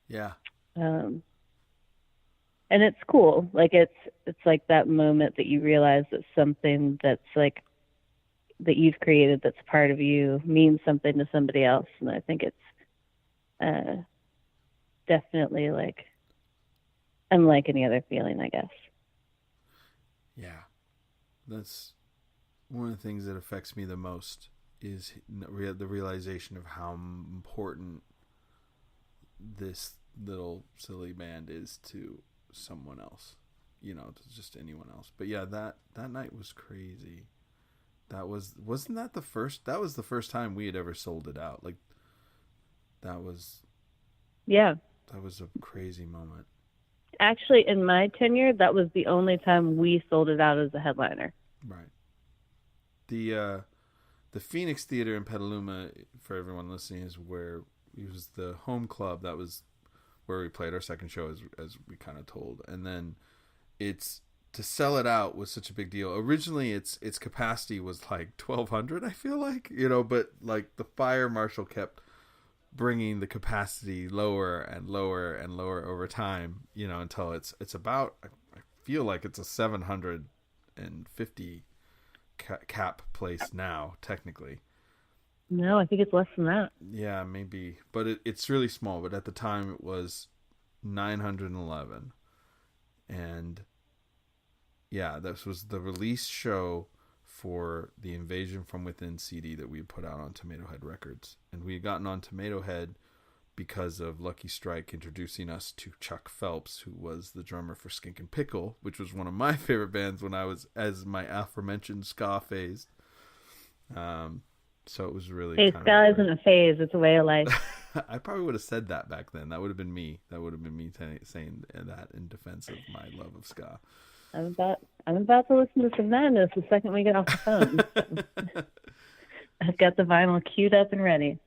Yeah. And it's cool. Like it's like that moment that you realize that something that's like that you've created that's part of you means something to somebody else. And I think it's definitely like unlike any other feeling, I guess. Yeah. That's one of the things that affects me the most is the realization of how important this little silly band is to someone else, to just anyone else. But yeah, that night was crazy. Wasn't that the first? That was the first time we had ever sold it out. Like that was a crazy moment. Actually, in my tenure, that was the only time we sold it out as a headliner. Right. The Phoenix Theater in Petaluma, for everyone listening, is where it was the home club. That was where we played our second show, as we kind of told. And then to sell it out was such a big deal. Originally, its capacity was like 1,200, I feel like, but like the fire marshal kept bringing the capacity lower and lower and lower over time, until it's about, I feel like it's a 750 cap place now, technically. No, I think it's less than that. Yeah, maybe, but it's really small. But at the time, it was 911, and yeah, this was the release show for the Invasion from Within CD that we had put out on Tomato Head Records, and we had gotten on Tomato Head because of Lucky Strike introducing us to Chuck Phelps, who was the drummer for Skink and Pickle, which was one of my favorite bands when I was, as my aforementioned ska phase. So it was really. Hey, ska isn't a phase; it's a way of life. I probably would have said that back then. That would have been me. That would have been me saying that in defense of my love of ska. I'm about to listen to some madness the second we get off the phone. I've got the vinyl queued up and ready.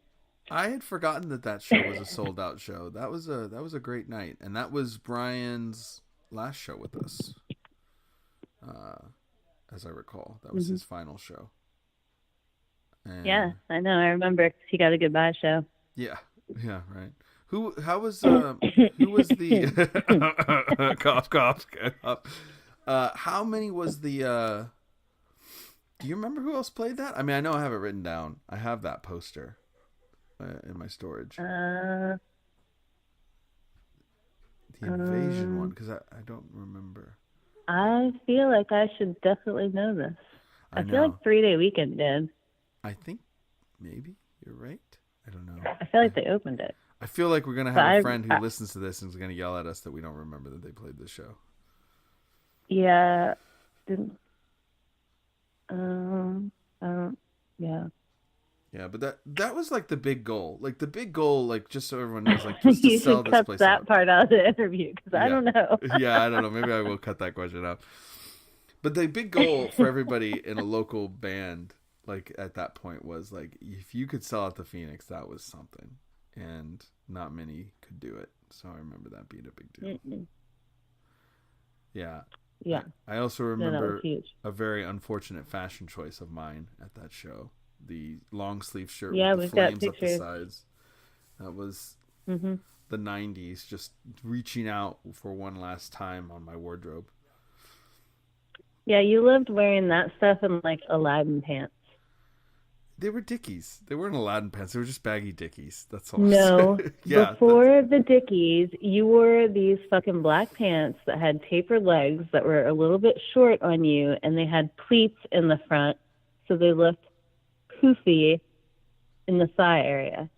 I had forgotten that show was a sold out show. That was a great night, and that was Brian's last show with us. As I recall, that was his final show. And yeah, I know. I remember he got a goodbye show. Yeah, right. Who was the cough. How many was the do you remember who else played that? I mean, I know I have it written down. I have that poster in my storage. The Invasion one, because I don't remember. I feel like I should definitely know this. I feel like 3 Day Weekend did. I think maybe you're right. I don't know. I feel like they opened it. I feel like we're gonna have a friend who listens to this and is gonna yell at us that we don't remember that they played this show. Yeah. Yeah. Yeah, but that was like the big goal. Like the big goal, like just so everyone knows, like just to you sell should this cut place that out. part out of the interview because I don't know. Yeah, I don't know. Maybe I will cut that question out. But the big goal for everybody in a local band, like at that point, was like if you could sell out the Phoenix, that was something, and not many could do it. So I remember that being a big deal. Mm-mm. Yeah. Yeah. I also remember a very unfortunate fashion choice of mine at that show. The long sleeve shirt with the flames up the sides. That was the 90s, just reaching out for one last time on my wardrobe. Yeah, you loved wearing that stuff in like Aladdin pants. They were Dickies. They weren't Aladdin pants. They were just baggy Dickies. That's all. No. Yeah, before the Dickies, you wore these fucking black pants that had tapered legs that were a little bit short on you, and they had pleats in the front, so they looked poofy in the thigh area.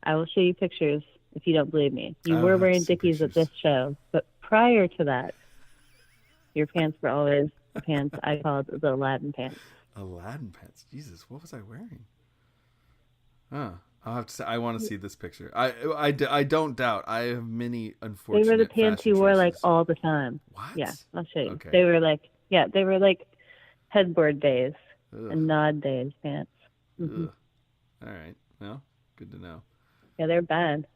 I will show you pictures if you don't believe me. You were wearing Dickies at this show, but prior to that, your pants were always pants I called the Aladdin pants. Aladdin pants. Jesus, what was I wearing? Huh. I'll have to say, I want to see this picture. I don't doubt. I have many They were the unfortunate pants fashion you wore like choices. all the time. Yeah, What? I'll show you. Okay. They were like, yeah, they were like headboard days Ugh. and nod days pants. Ugh. All right. Well, good to know. Yeah, they're bad.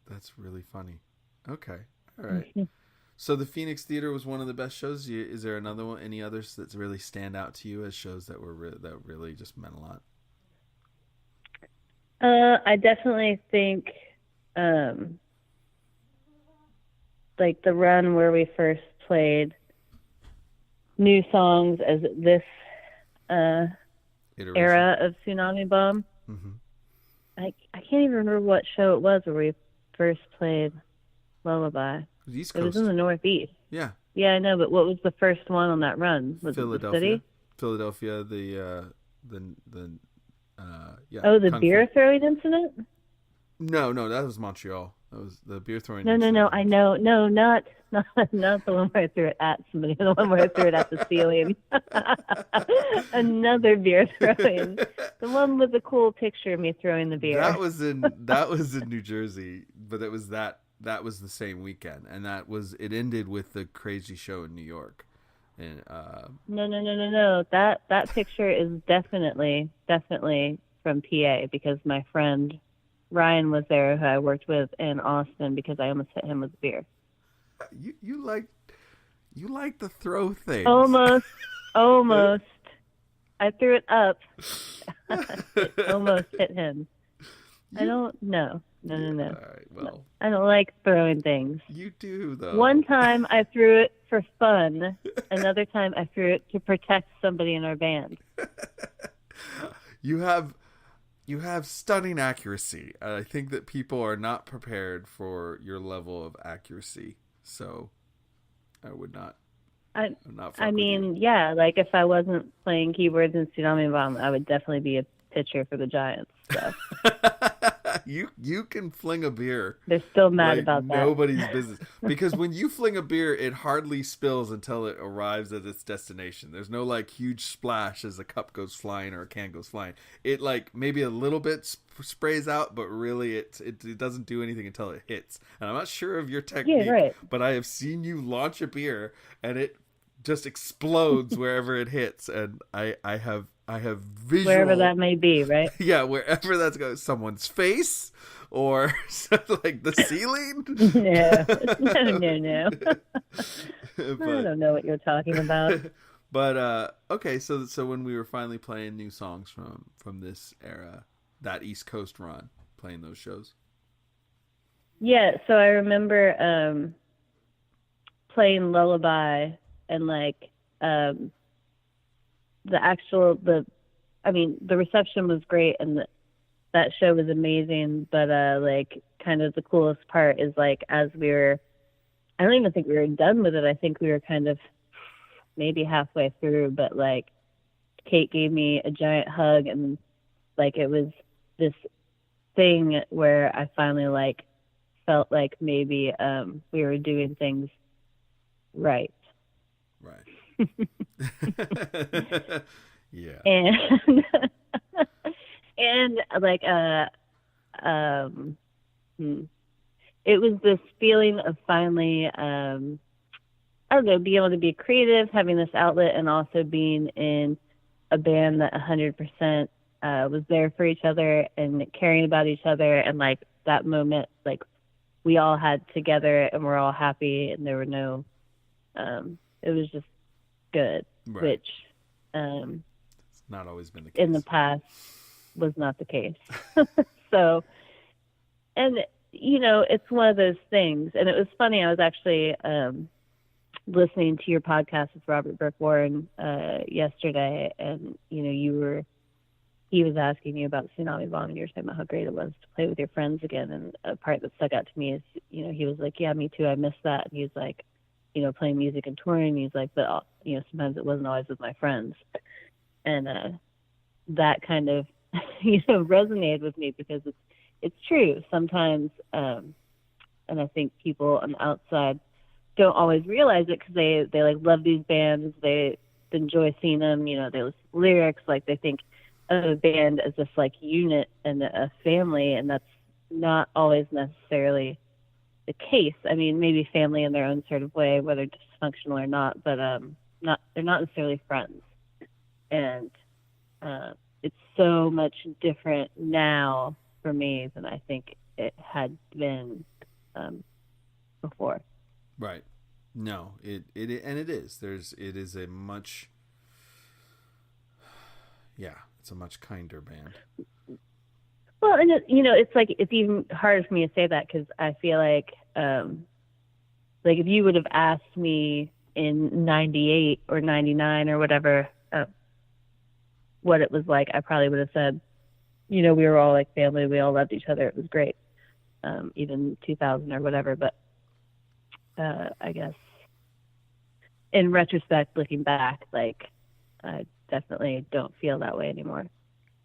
That's really funny. Okay. All right. So the Phoenix Theater was one of the best shows. Is there another one? Any others that really stand out to you as shows that that really just meant a lot? I definitely think, like the run where we first played new songs as this Iteration. era of Tsunami Bomb. Mm-hmm. I can't even remember what show it was where we first played Lullaby. East It was Coast. in the Northeast. Yeah. Yeah, I know, but what was the first one on that run? Was it the city? Philadelphia. Yeah. Oh, the Kung beer Fu. throwing incident? No, that was Montreal. That was the beer throwing. No, incident. I know. No, not the one where I threw it at somebody. The one where I threw it at the ceiling. Another beer throwing. The one with the cool picture of me throwing the beer. That was in New Jersey, but that was the same weekend, and it ended with the crazy show in New York. And No. That picture is definitely from PA because my friend Ryan was there, who I worked with in Austin, because I almost hit him with a beer. You like to throw things. Almost. I threw it up. It almost hit him. I don't know. No. All right, well. No. I don't like throwing things. You do, though. One time I threw it for fun. Another time I threw it to protect somebody in our band. You have stunning accuracy. I think that people are not prepared for your level of accuracy. So I would not. I mean, yeah, like if I wasn't playing keyboards in Tsunami Bomb, I would definitely be a pitcher for the Giants. So. You can fling a beer. They're still mad like about that. Nobody's business. Because when you fling a beer, it hardly spills until it arrives at its destination. There's no like huge splash as a cup goes flying or a can goes flying. It like maybe a little bit sprays out, but really it doesn't do anything until it hits. And I'm not sure of your technique, yeah, right. but I have seen you launch a beer and it just explodes wherever it hits. And I have visual, wherever that may be, right? Yeah, wherever that's going, someone's face or like the ceiling. No. I don't know what you're talking about. But okay, so when we were finally playing new songs from this era, that East Coast run, playing those shows. Yeah, so I remember playing Lullaby and like the reception was great and that show was amazing, but like kind of the coolest part is like I don't even think we were done with it. I think we were kind of maybe halfway through, but like Kate gave me a giant hug and like it was this thing where I finally like felt like maybe we were doing things right. Right. Yeah. And like it was this feeling of finally I don't know, being able to be creative, having this outlet, and also being in a band that 100% was there for each other and caring about each other, and like that moment like we all had together and we're all happy and there were no it was just good, right. Which it's not always been the case. In the past was not the case. So, and you know, it's one of those things, and it was funny, I was actually listening to your podcast with Robert Burke Warren yesterday, and you know, he was asking you about Tsunami Bomb, and you were talking about how great it was to play with your friends again, and a part that stuck out to me is, you know, he was like, yeah, me too, I miss that, and he was like, you know, playing music and touring, he's like, but you know, sometimes it wasn't always with my friends, and that kind of you know resonated with me because it's true sometimes, and I think people on the outside don't always realize it because they like love these bands, they enjoy seeing them. You know, they listen to lyrics, like they think of a band as this like unit and a family, and that's not always necessarily the case. I mean, maybe family in their own sort of way, whether dysfunctional or not, but not they're not necessarily friends. And it's so much different now for me than I think it had been before. Right. No, it and it is. It is a much, yeah, it's a much kinder band. Well, and you know, it's like it's even harder for me to say that because I feel like if you would have asked me in '98 or '99 or whatever what it was like, I probably would have said, you know, we were all like family, we all loved each other, it was great, even 2000 or whatever. But I guess in retrospect, looking back, like I definitely don't feel that way anymore.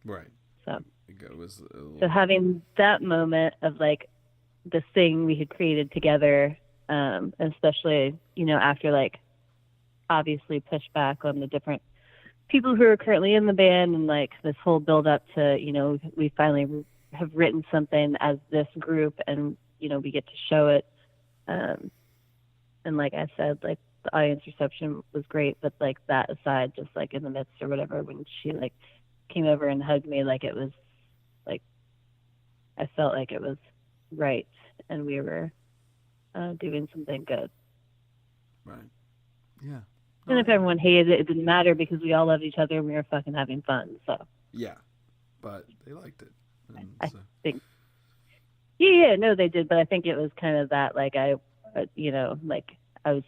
Right. So It was so having that moment of like this thing we had created together, especially, you know, after like obviously push back on the different people who are currently in the band, and like this whole build up to, you know, we finally have written something as this group, and you know, we get to show it. And like I said, like the audience reception was great, but like that aside, just like in the midst or whatever, when she like came over and hugged me, like it was like I felt like it was right, and we were doing something good. Right. Yeah. And if everyone hated it, it didn't matter because we all loved each other and we were fucking having fun. So yeah, but they liked it. I think, yeah, no, they did. But I think it was kind of that, like you know, like I was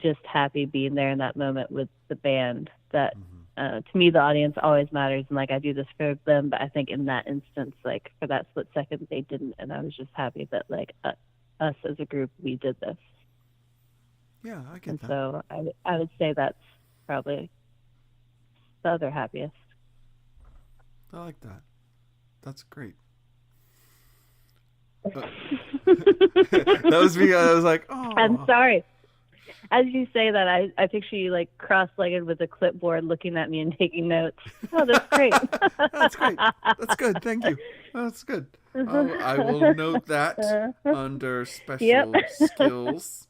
just happy being there in that moment with the band. That to me, the audience always matters, and like I do this for them. But I think in that instance, like for that split second, they didn't, and I was just happy that like us as a group, we did this. Yeah, I get and that. So I would say that's probably the other happiest. I like that. That's great. That was me. I was like, oh. I'm sorry. As you say that, I picture you like cross-legged with a clipboard looking at me and taking notes. Oh, that's great. That's great. That's good. Thank you. That's good. I will note that under special skills.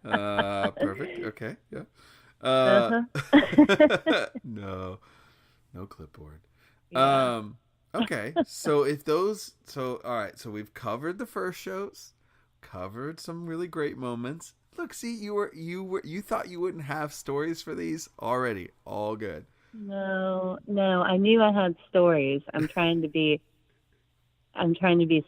Perfect. Okay. Yeah. No clipboard. Yeah. Okay. So all right. So we've covered the first shows, covered some really great moments. Look, see, you thought you wouldn't have stories for these already. All good. No. I knew I had stories. I'm trying to be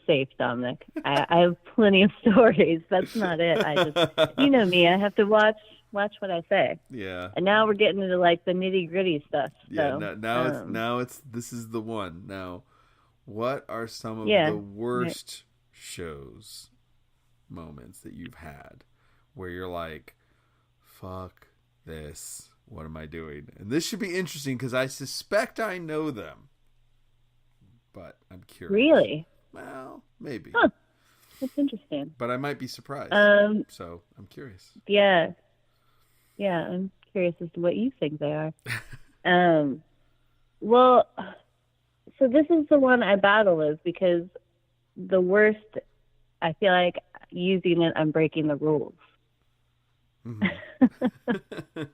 safe, Dominic. I have plenty of stories. That's not it. I just, you know me, I have to watch what I say. Yeah. And now we're getting into like the nitty gritty stuff. Yeah. So, now it's this is the one. Now, what are some of the worst shows moments that you've had where you're like, fuck this, what am I doing? And this should be interesting because I suspect I know them, but I'm curious. Really? Well, maybe. Huh. That's interesting. But I might be surprised. So I'm curious. Yeah, I'm curious as to what you think they are. Well, so this is the one I battle with because the worst, I feel like using it, I'm breaking the rules.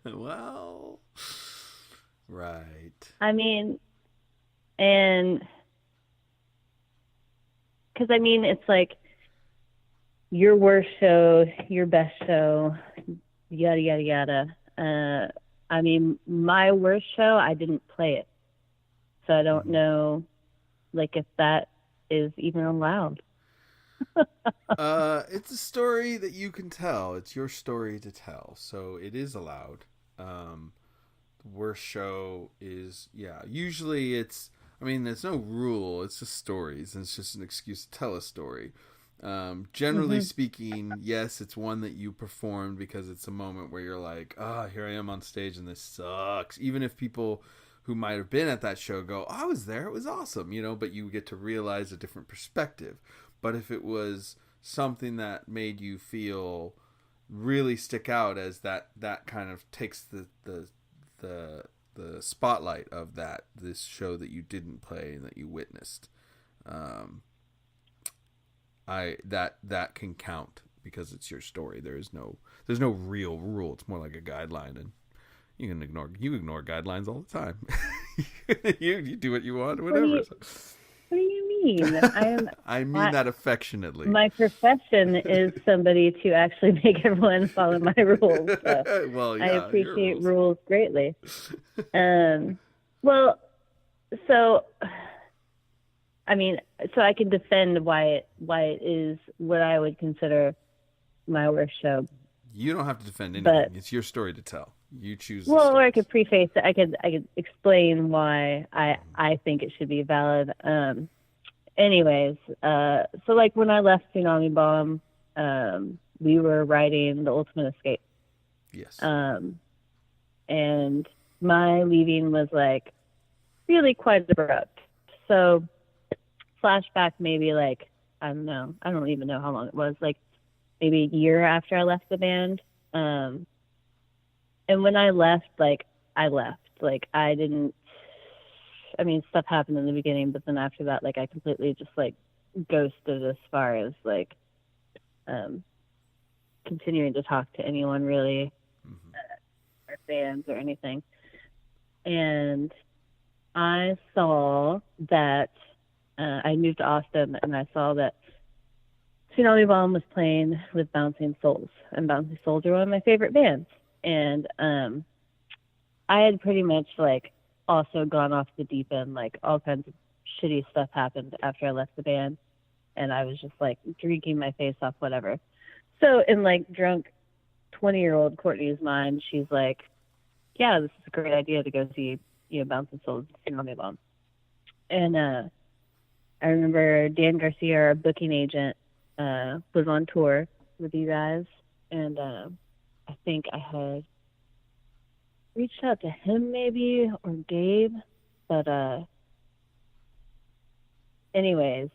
Well, right. I mean, and because I mean, it's like your worst show, your best show, yada, yada, yada. I mean, my worst show, I didn't play it. So I don't know, like, if that is even allowed. It's a story that you can tell. It's your story to tell, so it is allowed. The worst show is, usually it's, I mean, there's no rule. It's just stories, and it's just an excuse to tell a story. Generally speaking, yes, it's one that you performed because it's a moment where you're like, here I am on stage and this sucks. Even if people who might have been at that show go, I was there, it was awesome, but you get to realize a different perspective. But if it was something that made you feel really stick out as that kind of takes the the spotlight of this show that you didn't play and that you witnessed. That can count because it's your story. There's no real rule. It's more like a guideline, and you ignore guidelines all the time. you do what you want, whatever. What do you mean? I mean that affectionately. My profession is somebody to actually make everyone follow my rules. So well, yeah, I appreciate rules greatly. Well, so I mean, so I can defend why it is what I would consider my worst show. You don't have to defend anything. It's your story to tell. You choose. Well, or I could preface it. I could explain why I think it should be valid. Anyways, so like when I left Tsunami Bomb, we were writing The Ultimate Escape. Yes. And my leaving was like really quite abrupt. So flashback maybe like, I don't know. I don't even know how long it was. Like maybe a year after I left the band. And when I left, I left. Like, stuff happened in the beginning, but then after that, like, I completely just, like, ghosted as far as, like, continuing to talk to anyone, really, or fans or anything. And I saw that I moved to Austin, and I saw that Tsunami Bomb was playing with Bouncing Souls, and Bouncing Souls are one of my favorite bands. And I had pretty much like also gone off the deep end, like all kinds of shitty stuff happened after I left the band, and I was just like drinking my face off, whatever. So in like drunk 20-year-old Courtney's mind, she's like, yeah, this is a great idea to go see, Bouncing Souls, Tsunami Bomb. And I remember Dan Garcia, our booking agent, was on tour with you guys, and I think I had reached out to him maybe or Gabe, but anyways,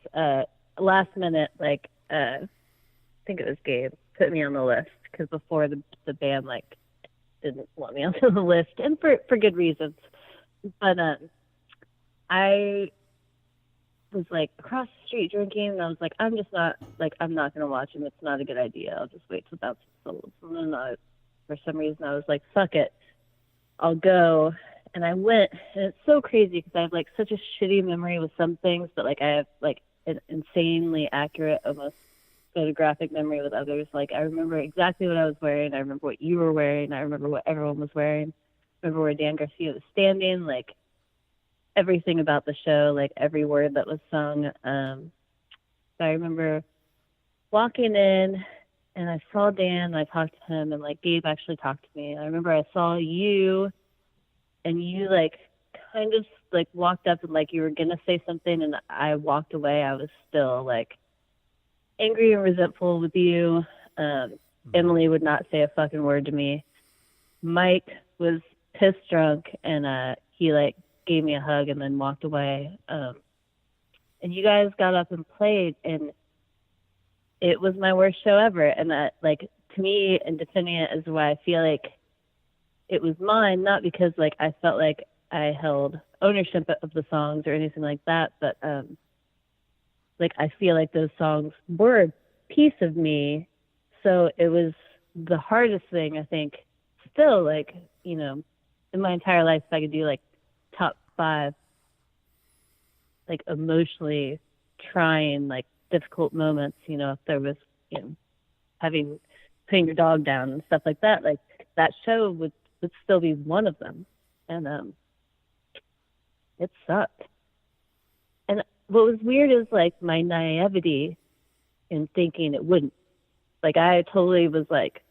last minute, like I think it was Gabe put me on the list because before the band like didn't want me onto the list, and for good reasons. But I was like across the street drinking, and I was like, I'm not gonna watch him. It's not a good idea. I'll just wait till Bouncing Souls. And then for some reason I was like, fuck it, I'll go. And I went, and it's so crazy because I have like such a shitty memory with some things, but like I have like an insanely accurate, almost photographic memory with others. Like I remember exactly what I was wearing. I remember what you were wearing. I remember what everyone was wearing. I remember where Dan Garcia was standing. Like everything about the show, like every word that was sung. So I remember walking in, and I saw Dan, and I talked to him, and like Gabe actually talked to me. And I remember I saw you, and you like kind of like walked up and like you were gonna say something, and I walked away. I was still like angry and resentful with you. Emily would not say a fucking word to me. Mike was pissed drunk, and he like gave me a hug and then walked away. And you guys got up and played, and it was my worst show ever. And that, like, to me, and defending it is why I feel like it was mine, not because like I felt like I held ownership of the songs or anything like that, but like I feel like those songs were a piece of me. So it was the hardest thing, I think, still, like, in my entire life, if I could do like top 5 like emotionally trying, like difficult moments, if there was, putting your dog down and stuff like that, like that show would still be one of them. And it sucked. And what was weird is like my naivety in thinking it wouldn't. Like I totally was like,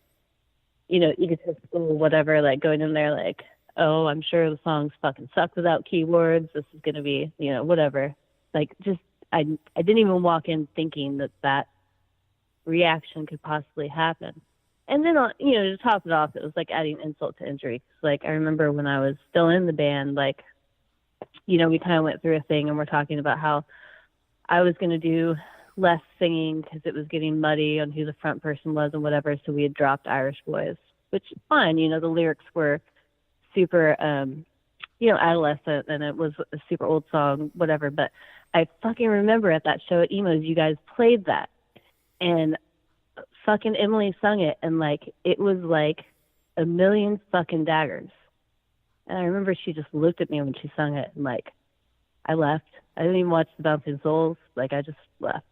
egotistical, whatever, like going in there like, oh, I'm sure the songs fucking suck without keywords. This is going to be, whatever. Like just, I didn't even walk in thinking that reaction could possibly happen. And then, to top it off, it was like adding insult to injury. Like I remember when I was still in the band, like, we kind of went through a thing, and we're talking about how I was going to do less singing because it was getting muddy on who the front person was and whatever. So we had dropped Irish Boys, which is fine. The lyrics were super, adolescent, and it was a super old song, whatever. But I fucking remember at that show at Emo's, you guys played that, and fucking Emily sung it, and like it was like a million fucking daggers. And I remember she just looked at me when she sung it, and like I left. I didn't even watch the Bouncing Souls. Like I just left.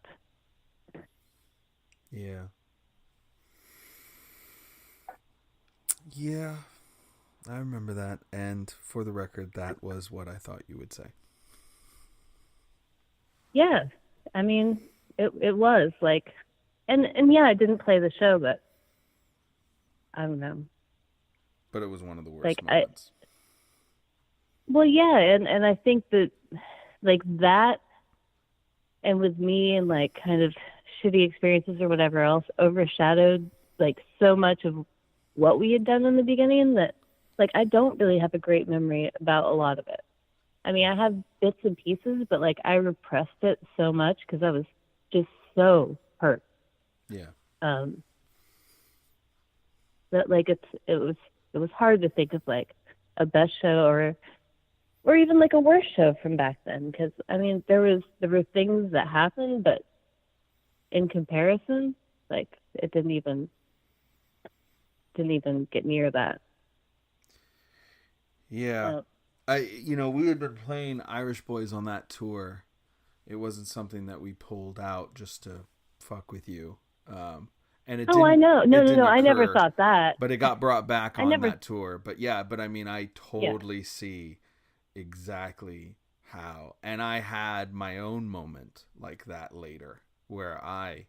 Yeah. Yeah. I remember that, and for the record, that was what I thought you would say. Yeah, I mean, it was like, and yeah, I didn't play the show, but I don't know. But it was one of the Like worst moments. well, yeah, and I think that like that, and with me and like kind of shitty experiences or whatever else overshadowed like so much of what we had done in the beginning that like I don't really have a great memory about a lot of it. I mean, I have bits and pieces, but like I repressed it so much because I was just so hurt. Yeah. Um, that like it was hard to think of like a best show or even like a worse show from back then because I mean there were things that happened, but in comparison, like it didn't even get near that. Yeah. We had been playing Irish Boys on that tour. It wasn't something that we pulled out just to fuck with you. And it Oh, I didn't. know. It No, no, didn't no. I never occur, thought that. but it got brought back I on never. that tour. But yeah, but I mean, I Yeah. totally see exactly how. And I had my own moment like that later, where I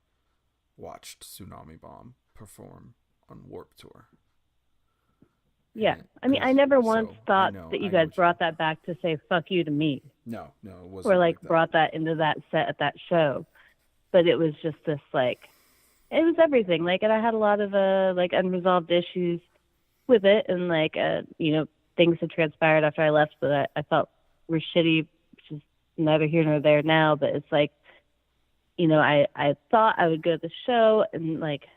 watched Tsunami Bomb perform on Warp Tour. Yeah. I mean, I never once thought that you guys brought that back to say "fuck you" to me. No, it wasn't. Or like that. brought that into that set at that show, but it was just this like, it was everything. Like, and I had a lot of like unresolved issues with it, and like things had transpired after I left that I felt were shitty, which is neither here nor there now. But it's like, I thought I would go to the show, and like,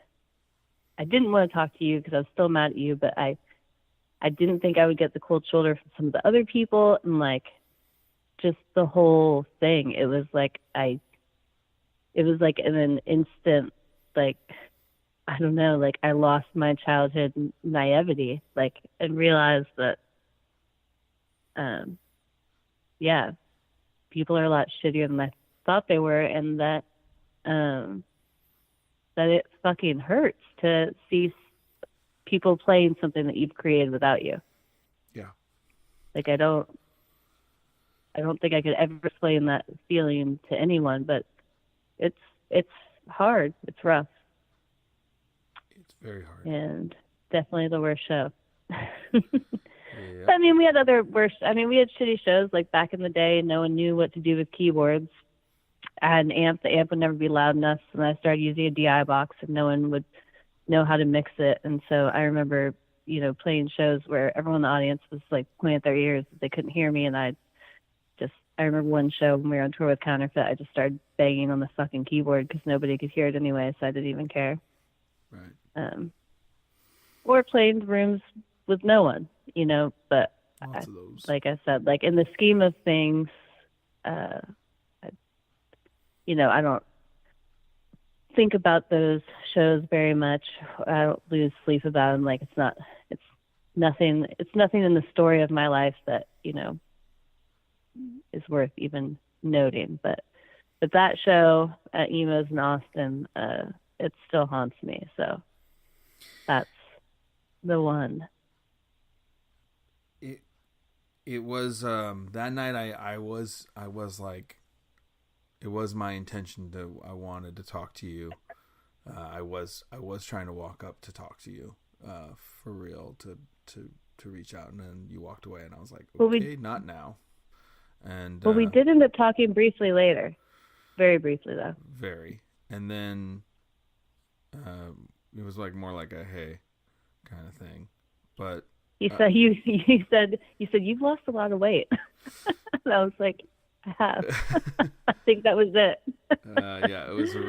I didn't want to talk to you because I was still mad at you, but I didn't think I would get the cold shoulder from some of the other people, and like, just the whole thing. It was like in an instant, like, I don't know, like I lost my childhood naivety, like, and realized that, yeah, people are a lot shittier than I thought they were, and that it fucking hurts to see people playing something that you've created without you. Yeah. Like I don't think I could ever explain that feeling to anyone, but it's hard. It's rough. It's very hard. And definitely the worst show. Yep. I mean, we had we had shitty shows like back in the day. No one knew what to do with keyboards. I had an amp. The amp would never be loud enough, and I started using a DI box, and no one would know how to mix it. And so I remember, playing shows where everyone in the audience was like pointing at their ears. They couldn't hear me, and I remember one show when we were on tour with Counterfeit, I just started banging on the fucking keyboard because nobody could hear it anyway, so I didn't even care. Right. Or playing rooms with no one, but lots of those. Like I said, like in the scheme of things, I don't think about those shows very much. I don't lose sleep about them. Like it's nothing in the story of my life that, is worth even noting. But that show at Emo's in Austin, it still haunts me. So that's the one. It was that night. I was like, it was my intention I wanted to talk to you. I was trying to walk up to talk to you, for real, to reach out, and then you walked away, and I was like, okay, not now. And we did end up talking briefly later, very briefly though. Very, and then it was like more like a hey kind of thing, but you said you've lost a lot of weight. And I was like, I have. I think that was it. Yeah, it was a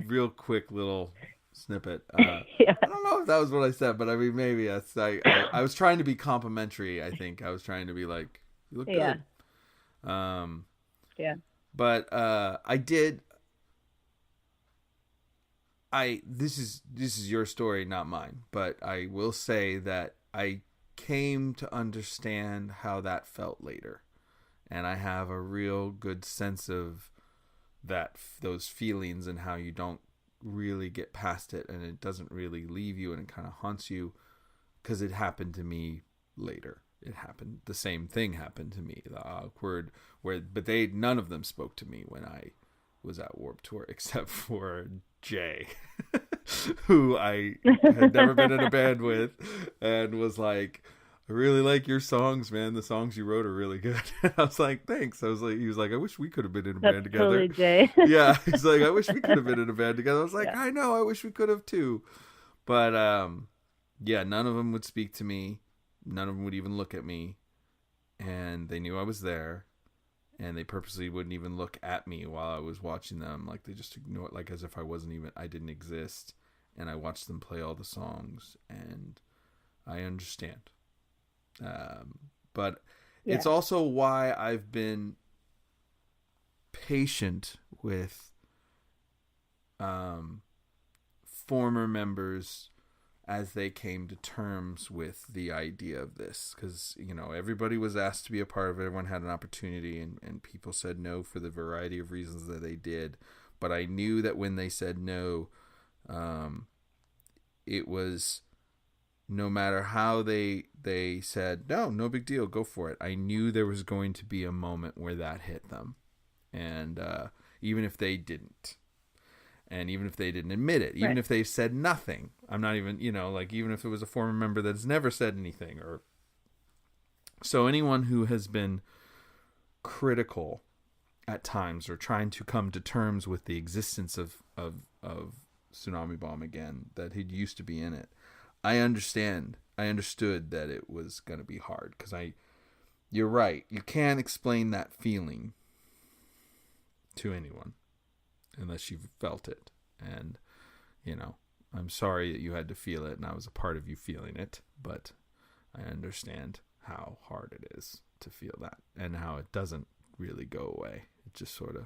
real quick little snippet. Yeah. I don't know if that was what I said, but I mean, maybe that's. I was trying to be complimentary. I think I was trying to be like, you look Yeah. good. Yeah. But I did. This is your story, not mine. But I will say that I came to understand how that felt later, and I have a real good sense of those feelings and how you don't really get past it, and it doesn't really leave you, and it kind of haunts you because it happened to me later. The same thing happened to me, the awkward but none of them spoke to me when I was at Warped Tour except for Jay, who I had never been in a band with, and was like, I really like your songs, man. The songs you wrote are really good. I was like, thanks. He was like, I wish we could have been in a band together. Totally Jay. Yeah, he's like, I wish we could have been in a band together. I was like, Yeah. I know, I wish we could have too. But yeah, none of them would speak to me. None of them would even look at me, and they knew I was there, and they purposely wouldn't even look at me while I was watching them. Like, they just ignored, like as if I didn't exist. And I watched them play all the songs, and I understand. But it's also why I've been patient with former members as they came to terms with the idea of this, because everybody was asked to be a part of it, everyone had an opportunity, and people said no for the variety of reasons that they did. But I knew that when they said no, it was, no matter how they said no big deal, go for it, I knew there was going to be a moment where that hit them. And even if they didn't, and even if they didn't admit it, even if they said nothing, I'm not even, even if it was a former member that's never said anything, or so anyone who has been critical at times or trying to come to terms with the existence of Tsunami Bomb again, that he used to be in it, I understood that it was going to be hard, because you're right, you can't explain that feeling to anyone unless you've felt it. And I'm sorry that you had to feel it, and I was a part of you feeling it, but I understand how hard it is to feel that, and how it doesn't really go away. It just sort of,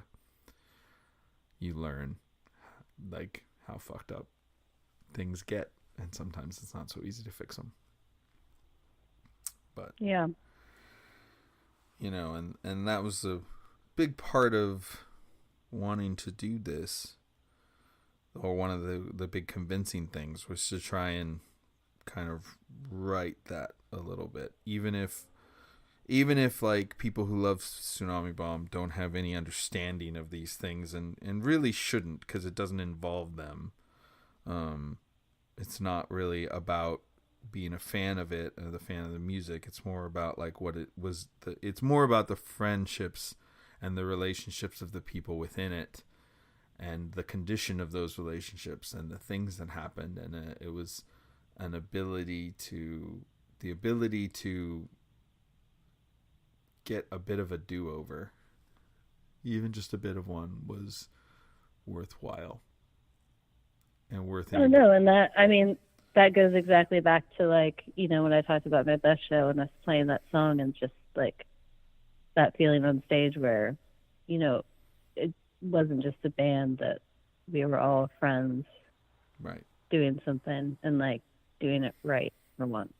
you learn like how fucked up things get, and sometimes it's not so easy to fix them. But yeah, and that was a big part of wanting to do this, or one of the big convincing things, was to try and kind of right that a little bit, even if like people who love Tsunami Bomb don't have any understanding of these things, and really shouldn't, because it doesn't involve them. It's not really about being a fan of it or the fan of the music. It's more about like what it was. It's more about the friendships and the relationships of the people within it, and the condition of those relationships, and the things that happened. And it was the ability to get a bit of a do-over, even just a bit of one, was worthwhile and worth it. Oh no, and that goes exactly back to when I talked about my best show and us playing that song, and just like that feeling on stage where, it wasn't just a band, that we were all friends, right, doing something and like doing it right for once.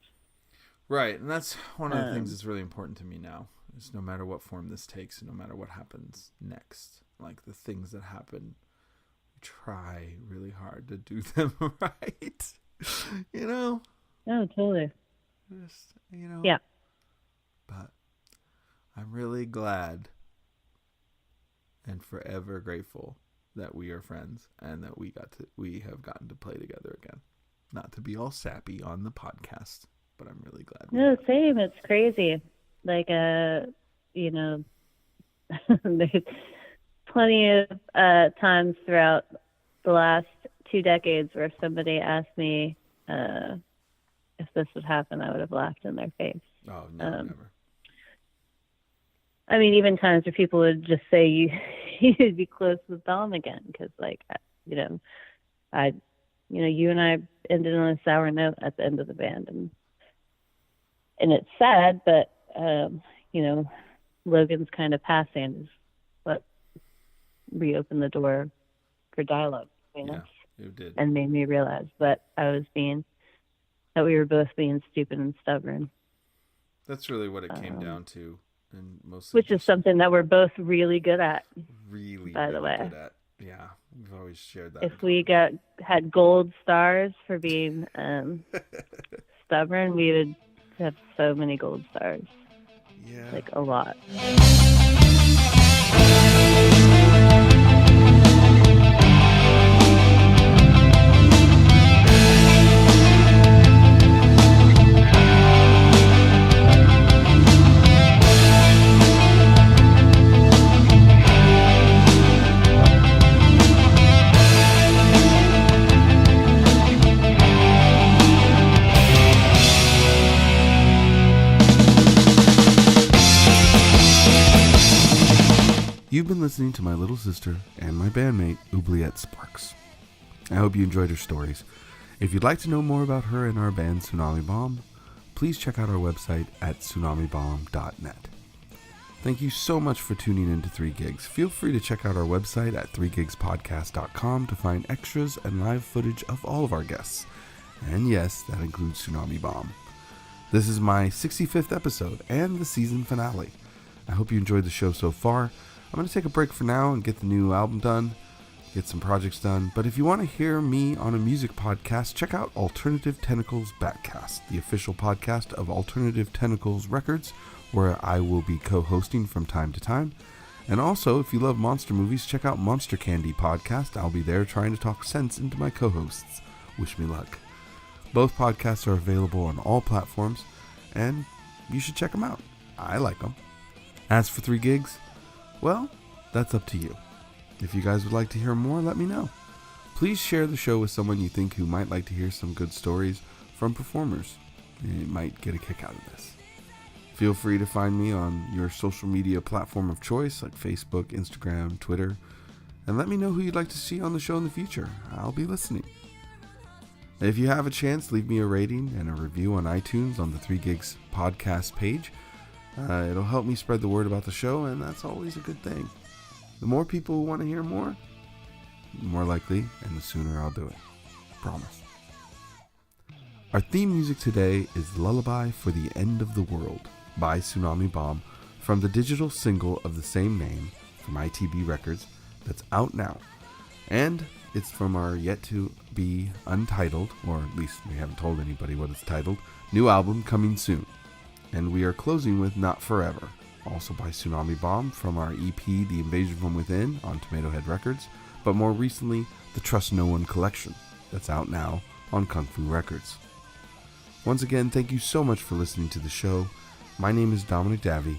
Right, and that's one of the things that's really important to me now, is no matter what form this takes, and no matter what happens next, like the things that happen, we try really hard to do them right. Oh, totally. Just, Yeah. But I'm really glad and forever grateful that we are friends, and that we have gotten to play together again. Not to be all sappy on the podcast, but I'm really glad. No, same. It's crazy. Like, there's plenty of times throughout the last 2 decades where somebody asked me if this would happen, I would have laughed in their face. Oh, no, never. I mean, even times where people would just say you'd be close with Dom again, because I you and I ended on a sour note at the end of the band, and it's sad, but Logan's kind of passing is what reopened the door for dialogue, Yeah, it did. and made me realize that we were both being stupid and stubborn. That's really what it came down to, and mostly which is something that we're both really good at. By the way, good at. Yeah, we've always shared that. If we had gold stars for being stubborn, we would have so many gold stars. Yeah, like a lot. You've been listening to my little sister and my bandmate, Oobliette Sparks. I hope you enjoyed her stories. If you'd like to know more about her and our band Tsunami Bomb, please check out our website at tsunamibomb.net. Thank you so much for tuning in to 3 Gigs. Feel free to check out our website at 3gigspodcast.com to find extras and live footage of all of our guests. And yes, that includes Tsunami Bomb. This is my 65th episode and the season finale. I hope you enjoyed the show so far. I'm going to take a break for now and get the new album done, get some projects done. But if you want to hear me on a music podcast, check out Alternative Tentacles Backcast, the official podcast of Alternative Tentacles Records, where I will be co-hosting from time to time. And also, if you love monster movies, check out Monster Candy Podcast. I'll be there trying to talk sense into my co-hosts. Wish me luck. Both podcasts are available on all platforms, and you should check them out. I like them. As for 3 Gigs, well, that's up to you. If you guys would like to hear more, let me know. Please share the show with someone you think who might like to hear some good stories from performers. They might get a kick out of this. Feel free to find me on your social media platform of choice like Facebook, Instagram, Twitter, and let me know who you'd like to see on the show in the future. I'll be listening. If you have a chance, leave me a rating and a review on iTunes on the 3 Gigs podcast page. It'll help me spread the word about the show, and that's always a good thing. The more people who want to hear more, the more likely and the sooner I'll do it. Promise. Our theme music today is Lullaby for the End of the World by Tsunami Bomb from the digital single of the same name from ITB Records that's out now. And it's from our yet to be untitled, or at least we haven't told anybody what it's titled, new album coming soon. And we are closing with Not Forever, also by Tsunami Bomb from our EP The Invasion from Within on Tomato Head Records, but more recently the Trust No One collection that's out now on Kung Fu Records. Once again, thank you so much for listening to the show. My name is Dominic Davey.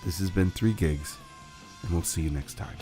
This has been 3 Gigs, and we'll see you next time.